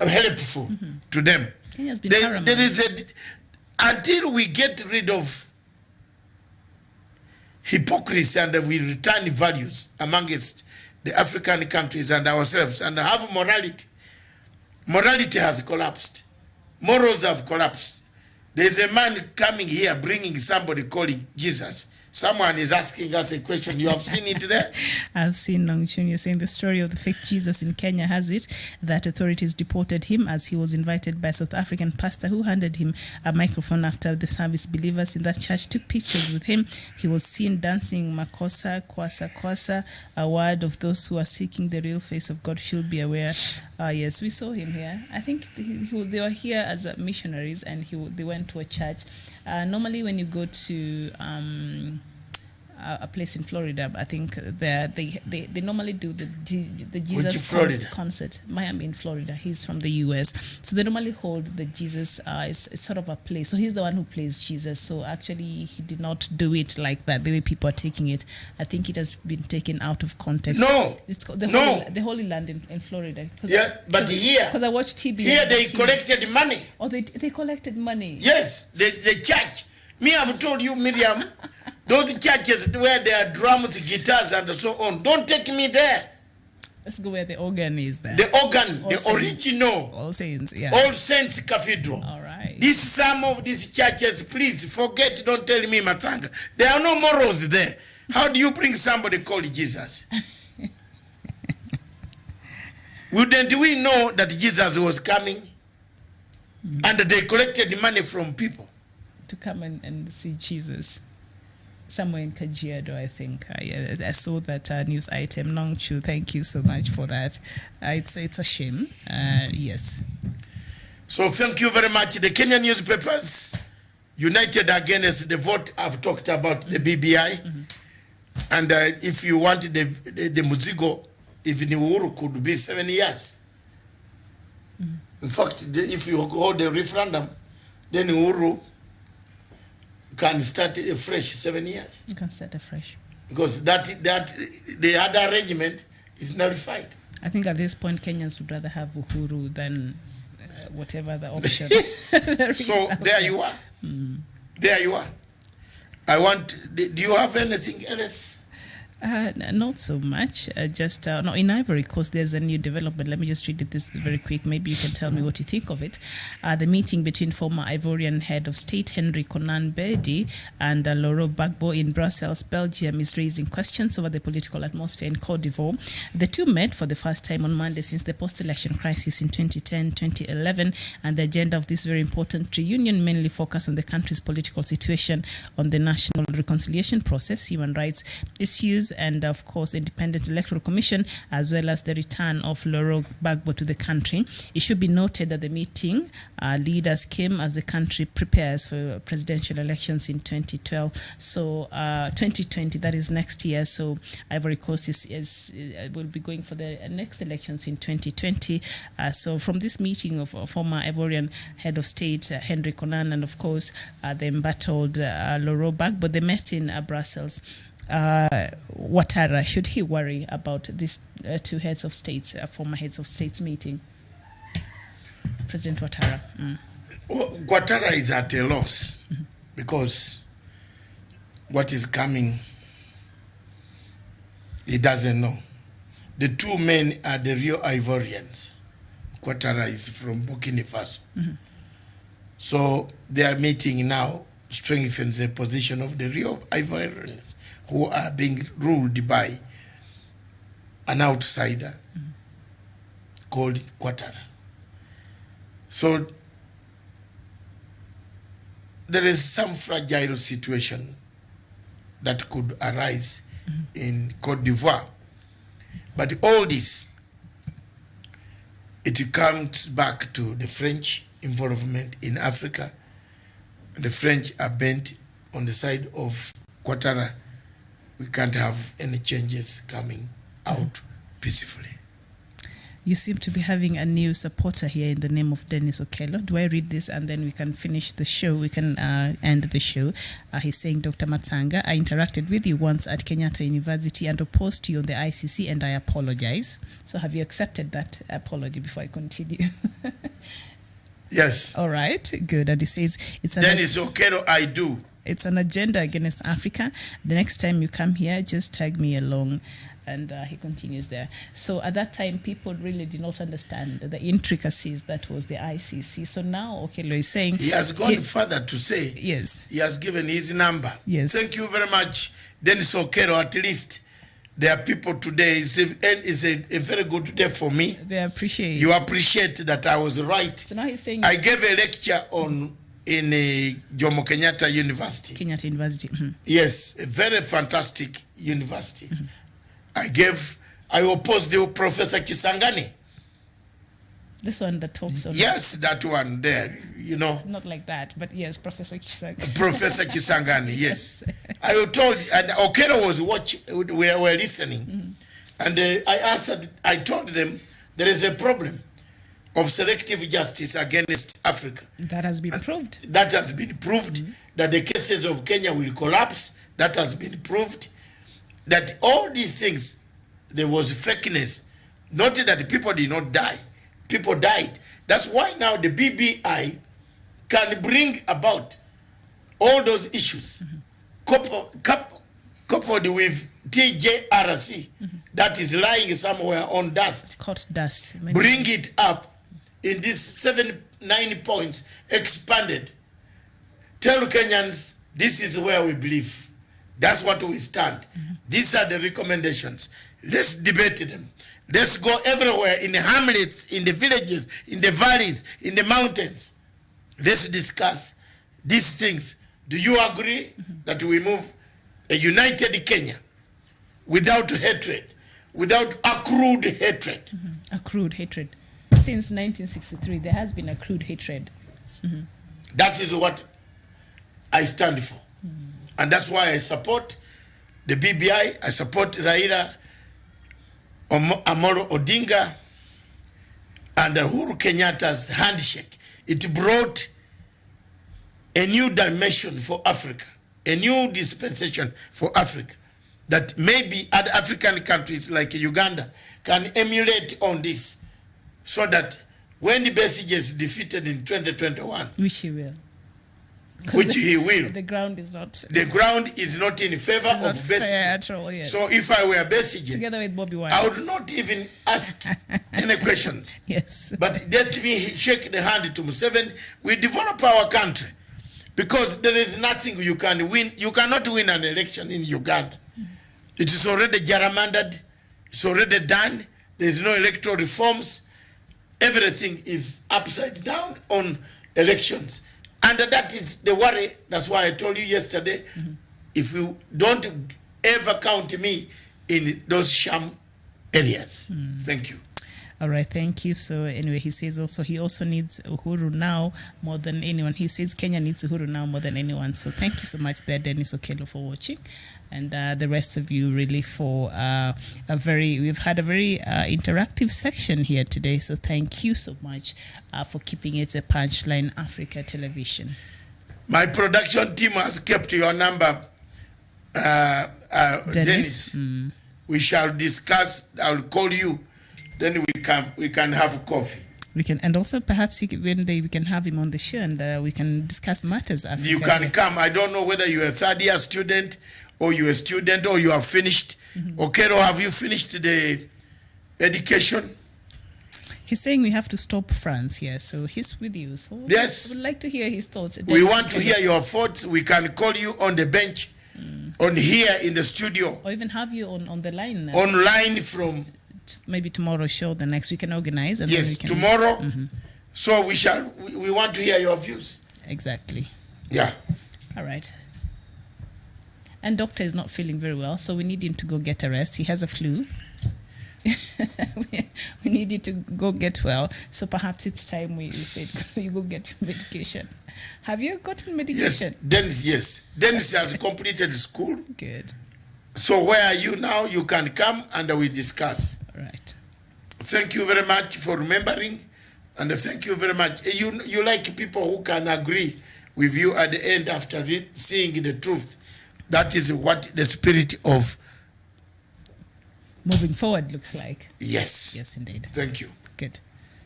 helpful to them. Kenya has been paramount. There is until we get rid of hypocrisy and we return values amongst the African countries and ourselves and have morality. Morality has collapsed. Morals have collapsed. There's a man coming here bringing somebody calling Jesus. Someone is asking us a question. You have seen it there? I've seen Long Chun. You're saying the story of the fake Jesus in Kenya has it that authorities deported him as he was invited by a South African pastor who handed him a microphone after the service. Believers in that church took pictures with him. He was seen dancing Makosa, Kwasa, Kwasa, a word of those who are seeking the real face of God should be aware. Yes, we saw him here. I think they were here as missionaries and they went to a church. Normally when you go to a place in Florida, I think they normally do the Jesus concert. Miami in Florida. He's from the US, so they normally hold the Jesus. It's sort of a play. So he's the one who plays Jesus. So actually, he did not do it like that. The way people are taking it, I think it has been taken out of context. No, it's called the Holy Land in Florida. Yeah, but here, because I watched TV. Here they collected money. Oh, they collected money. Yes, the church. Me, I've told you, Miriam, those churches where there are drums, guitars, and so on. Don't take me there. Let's go where the organ is there. The organ, All the Saints. Original. All Saints, yes. All Saints Cathedral. All right. Some of these churches, please forget, don't tell me Matanga. There are no morals there. How do you bring somebody called Jesus? Wouldn't we know that Jesus was coming? And they collected money from people to come and see Jesus somewhere in Kajiado, I think. I saw that news item. Long Chu, thank you so much for that. It's a shame. Yes. So thank you very much. The Kenyan newspapers united against the vote. I've talked about the BBI. And if you want the Muzigo, even Uhuru could be 7 years. In fact, if you hold the referendum, then Uhuru can start afresh 7 years. You can start afresh. Because that the other arrangement is nullified. I think at this point Kenyans would rather have Uhuru than whatever the option. So there you are. There you are. Do you have anything else? Not so much. No, in Ivory Coast, there's a new development. Let me just read this very quick. Maybe you can tell me what you think of it. The meeting between former Ivorian head of state Henry Konan Bedi and Laurent Gbagbo in Brussels, Belgium, is raising questions over the political atmosphere in Côte d'Ivoire. The two met for the first time on Monday since the post-election crisis in 2010-2011, and the agenda of this very important reunion mainly focused on the country's political situation, on the national reconciliation process, human rights issues, and of course independent electoral commission, as well as the return of Laurent Gbagbo to the country. It should be noted that the meeting leaders came as the country prepares for presidential elections in 2012. So 2020, that is next year. So Ivory Coast will be going for the next elections in 2020. So from this meeting of former Ivorian head of state Henry Konan and of course the embattled Laurent Gbagbo, they met in Brussels. Ouattara, should he worry about these two heads of states, former heads of states meeting? President Ouattara. Ouattara is at a loss because what is coming, he doesn't know. The two men are the real Ivorians. Ouattara is from Burkina Faso. So their meeting now strengthens the position of the real Ivorians who are being ruled by an outsider called Ouattara. So there is some fragile situation that could arise in Cote d'Ivoire. But all this, it comes back to the French involvement in Africa. The French are bent on the side of Ouattara. We can't have any changes coming out peacefully. You seem to be having a new supporter here in the name of Dennis Okello. Do I read this and then we can finish the show? We can end the show. He's saying, Dr. Matsanga, I interacted with you once at Kenyatta University and opposed you on the ICC, and I apologize. So have you accepted that apology before I continue? Yes. All right, good. And he says, Dennis Okello, I do. It's an agenda against Africa. The next time you come here, just tag me along. And he continues there. So at that time, people really did not understand the intricacies that was the ICC. So now Okello is saying... He has gone further to say... Yes. He has given his number. Yes. Thank you very much, Dennis Okello. At least there are people today. It's a very good day for me. They appreciate. You appreciate that I was right. So now he's saying... I gave a lecture in Jomo Kenyatta University. Kenyatta University. Yes, a very fantastic university. I opposed the Professor Kisangani. This one that talks on... Yes, that one there, you know. Not like that, but yes, Professor Kisangani. Professor Kisangani, yes. I told, and Okello was watching, we were listening, and I told them there is a problem of selective justice against Africa. That has been proved. That has been proved, that the cases of Kenya will collapse. That has been proved. That all these things, there was fakeness. Not that people did not die. People died. That's why now the BBI can bring about all those issues coupled with TJRC that is lying somewhere on dust. Caught dust. Bring it up in these 7-9 points, expanded. Tell Kenyans, this is where we believe. That's what we stand. These are the recommendations. Let's debate them. Let's go everywhere, in the hamlets, in the villages, in the valleys, in the mountains. Let's discuss these things. Do you agree that we move a united Kenya without hatred, without accrued hatred? Accrued hatred. Since 1963, there has been accrued hatred. That is what I stand for. And that's why I support the BBI, I support Raila Amolo Odinga and Uhuru Kenyatta's handshake. It brought a new dimension for Africa, a new dispensation for Africa, that maybe other African countries like Uganda can emulate on this, so that when the Besigye is defeated in 2021, which he will. Which he will. The ground is not... The ground is not in favor of Besigye. At all, yes. So if I were Besigye, together with Bobby Wine, I would not even ask any questions. Yes. But let me shake the hand to Museveni. We develop our country, because there is nothing you can win. You cannot win an election in Uganda. It is already gerrymandered. It's already done. There is no electoral reforms. Everything is upside down on elections. And that is the worry. That's why I told you yesterday, if you don't ever count me in those sham areas. Thank you. All right, thank you. So anyway, he says also he also needs Uhuru now more than anyone. He says Kenya needs Uhuru now more than anyone. So thank you so much there, Dennis Okello, for watching. And the rest of you really for we've had a very interactive section here today. So thank you so much for keeping it a Punchline Africa Television. My production team has kept your number, Dennis. We shall discuss. I'll call you. Then we can have coffee. We can, and also perhaps one day we can have him on the show and we can discuss matters. Africa. You can come. I don't know whether you're a third-year student or you're a student or you have finished. Okero, have you finished the education? He's saying we have to stop France here, so he's with you. So yes. I would like to hear his thoughts. We want to hear your thoughts. We can call you on the bench, on here in the studio. Or even have you on the line. Online from... Maybe tomorrow's show, the next we can organize. And yes, then we can, tomorrow. So we want to hear your views. Exactly. Yeah. All right. And doctor is not feeling very well, so we need him to go get a rest. He has a flu. we need you to go get well. So perhaps it's time we said you go get your medication. Have you gotten medication? Yes. Dennis has completed school. Good. So where are you now? You can come and we discuss. All right. Thank you very much for remembering, and thank you very much. You like people who can agree with you at the end after seeing the truth. That is what the spirit of moving forward looks like. Yes. Yes, indeed. Thank you. Good.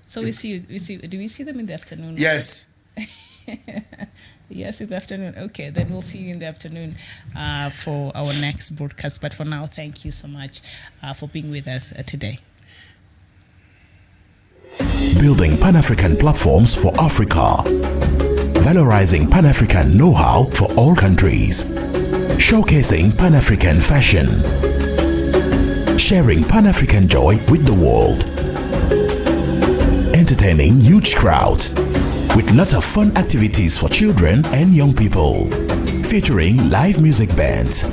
So we see you. Do we see them in the afternoon? Yes. Yes, in the afternoon. Okay, then we'll see you in the afternoon for our next broadcast. But for now, thank you so much for being with us today. Building Pan-African platforms for Africa. Valorizing Pan-African know-how for all countries. Showcasing Pan-African fashion. Sharing Pan-African joy with the world. Entertaining huge crowds with lots of fun activities for children and young people. Featuring live music bands.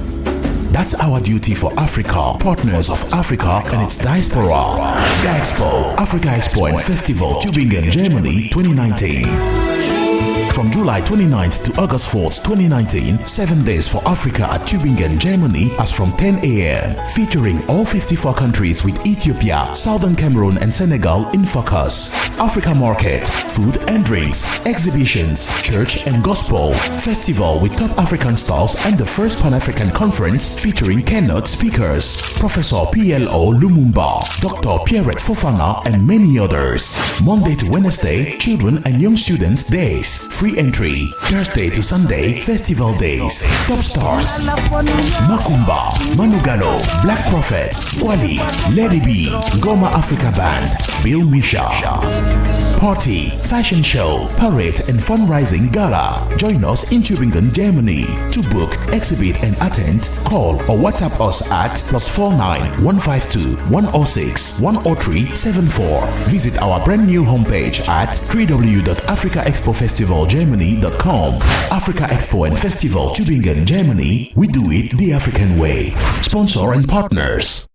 That's our duty for Africa, partners of Africa and its diaspora. Sky Expo, Africa Expo and Festival, Tübingen, Germany, 2019. From July 29th to August 4th, 2019, 7 days for Africa at Tübingen, Germany as from 10 a.m. Featuring all 54 countries with Ethiopia, Southern Cameroon and Senegal in focus. Africa Market, food and drinks, exhibitions, church and gospel. Festival with top African stars and the first Pan-African conference featuring keynote speakers. Professor PLO Lumumba, Dr. Pierrette Fofana and many others. Monday to Wednesday, children and young students days. Free entry. Thursday to Sunday, festival days. Top stars: Makumba, Manugano, Black Prophets, Kwali, Lady B, Goma Africa Band, Bill Misha. Party, fashion show, parade and fundraising gala. Join us in Tübingen, Germany. To book, exhibit and attend, call or WhatsApp us at +49 152 106 103 74. Visit our brand new homepage at www.africaexpofestivalgermany.com. Africa Expo and Festival Tübingen, Germany. We do it the African way. Sponsor and partners.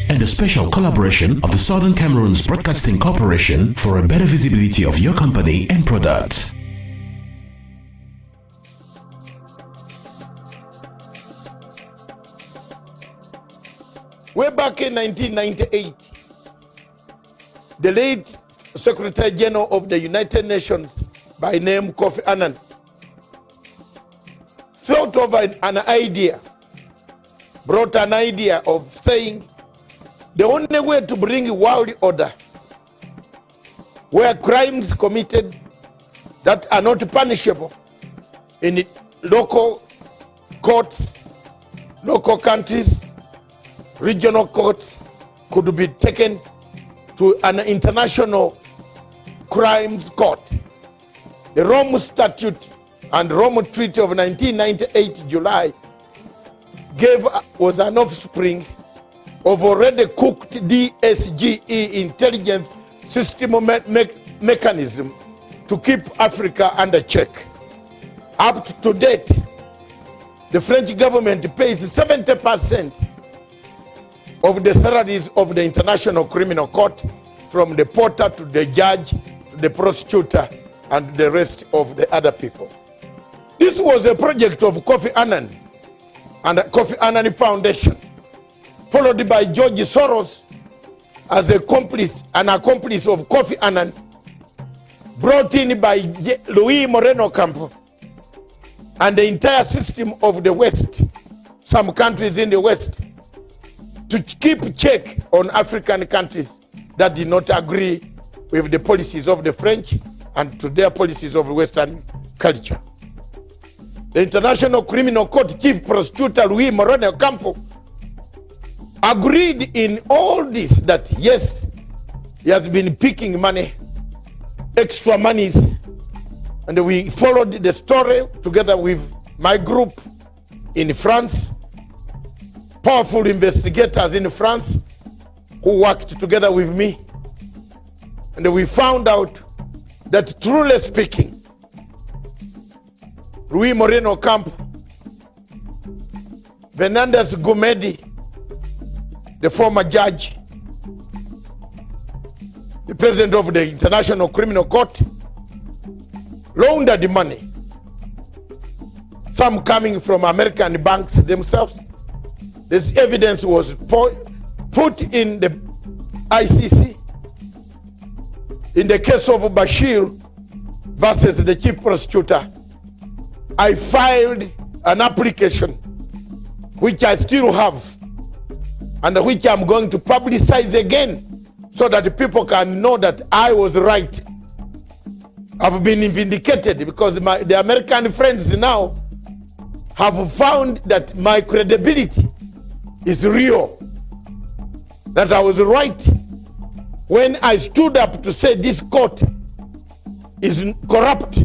And a special collaboration of the Southern Cameroon's Broadcasting Corporation for a better visibility of your company and products. Way back in 1998, the late Secretary General of the United Nations by name Kofi Annan thought of an idea, brought an idea of saying the only way to bring world order where crimes committed that are not punishable in local courts, local countries, regional courts could be taken to an international crimes court. The Rome Statute and Rome Treaty of 1998 July was an offspring of already cooked DSGE intelligence system mechanism to keep Africa under check. Up to date, the French government pays 70% of the salaries of the International Criminal Court, from the porter to the judge, to the prosecutor, and the rest of the other people. This was a project of Kofi Annan and the Kofi Annan Foundation, followed by George Soros as an accomplice of Kofi Annan, brought in by Louis Moreno Campo and the entire system of the West, some countries in the West, to keep check on African countries that did not agree with the policies of the French and to their policies of Western culture. The International Criminal Court Chief Prosecutor Luis Moreno Ocampo agreed in all this that yes, he has been picking money, extra monies, and we followed the story together with my group in France, powerful investigators in France who worked together with me, and we found out that truly speaking, Luis Moreno Ocampo, Fernandez Gumedi, the former judge, the president of the International Criminal Court, laundered money, some coming from American banks themselves. This evidence was put in the ICC. In the case of Bashir versus the chief prosecutor, I filed an application which I still have and which I'm going to publicize again so that people can know that I was right. I've been vindicated because the American friends now have found that my credibility is real, that I was right when I stood up to say this court is corrupt.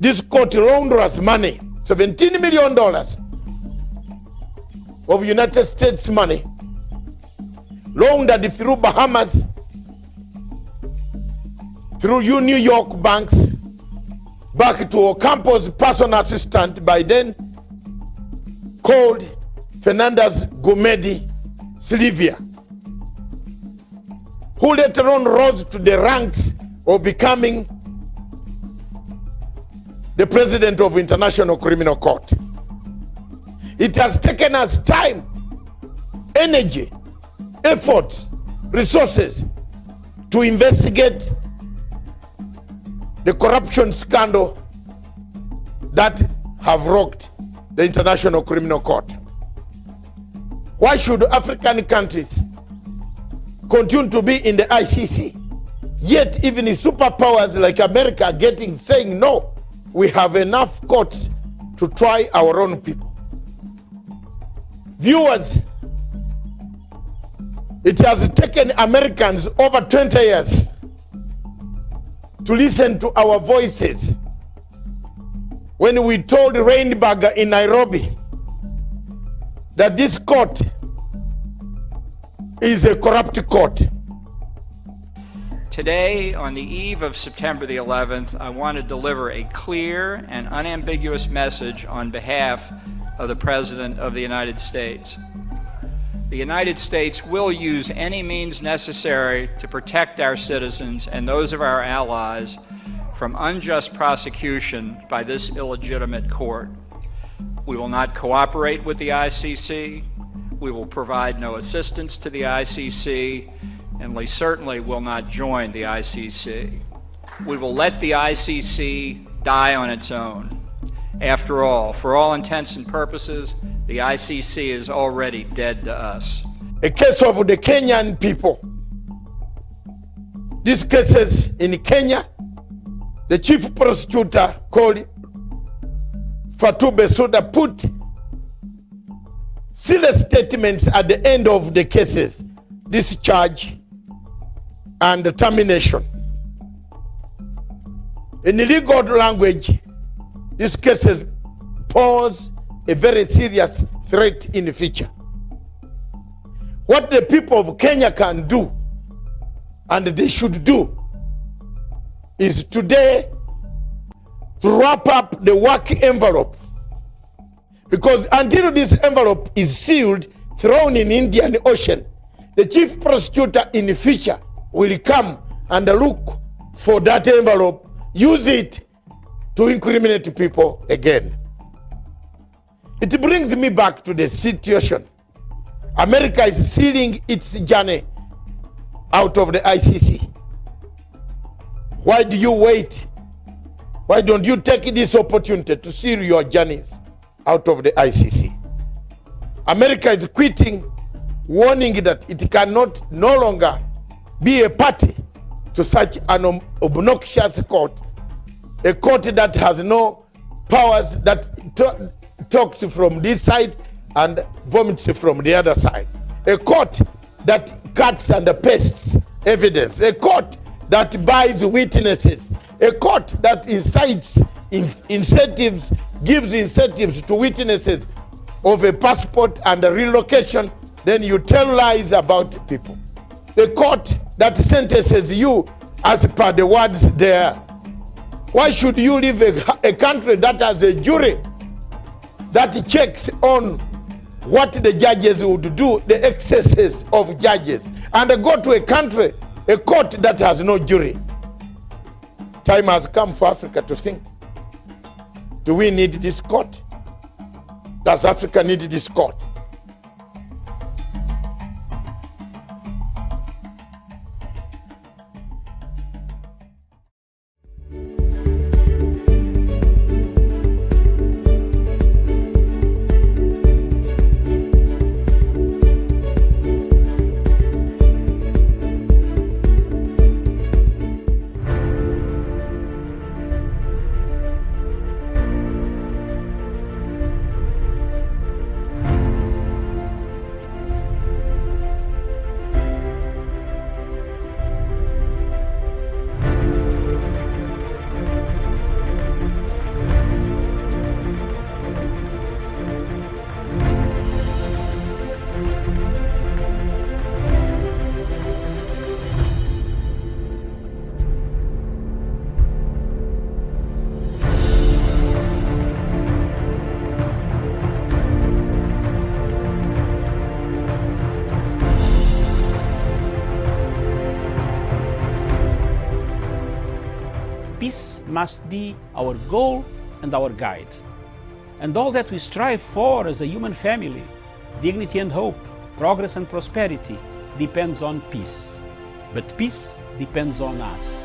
This court launders money, $17 million of United States money, laundered through Bahamas, through New York banks, back to Ocampo's personal assistant, by then called Fernandez Gumedi Silvia, who later on rose to the ranks of becoming the president of International Criminal Court. It has taken us time, energy, efforts, resources to investigate the corruption scandal that have rocked the International Criminal Court. Why should African countries continue to be in the ICC, yet even the superpowers like America are saying no, we have enough courts to try our own people? Viewers, it has taken Americans over 20 years to listen to our voices when we told Rainberger in Nairobi that this court is a corrupt court. Today, on the eve of September the 11th, I want to deliver a clear and unambiguous message on behalf of the President of the United States. The United States will use any means necessary to protect our citizens and those of our allies from unjust prosecution by this illegitimate court. We will not cooperate with the ICC. We will provide no assistance to the ICC, and we certainly will not join the ICC. We will let the ICC die on its own. After all, for all intents and purposes, the ICC is already dead to us. A case of the Kenyan people. These cases in Kenya, the chief prosecutor called Fatou Bensouda put serious statements at the end of the cases, discharge and termination. In legal language, these cases pose a very serious threat in the future. What the people of Kenya can do, and they should do, is today to wrap up the work envelope. Because until this envelope is sealed, thrown in Indian Ocean, the chief prosecutor in the future will come and look for that envelope, use it to incriminate people again. It brings me back to the situation. America is sealing its journey out of the ICC. Why do you wait? Why don't you take this opportunity to seal your journeys out of the ICC? America is quitting, warning that it cannot no longer be a party to such an obnoxious court, a court that has no powers, that talks from this side and vomits from the other side, a court that cuts and pastes evidence, a court that buys witnesses, a court that incites incentives, gives incentives to witnesses of a passport and a relocation, then you tell lies about people. The court that sentences you as per the words there. Why should you leave a country that has a jury that checks on what the judges would do, the excesses of judges, and go to a country, a court that has no jury? Time has come for Africa to think. Do we need this court? Does Africa need this court? Peace must be our goal and our guide. And all that we strive for as a human family, dignity and hope, progress and prosperity, depends on peace. But peace depends on us.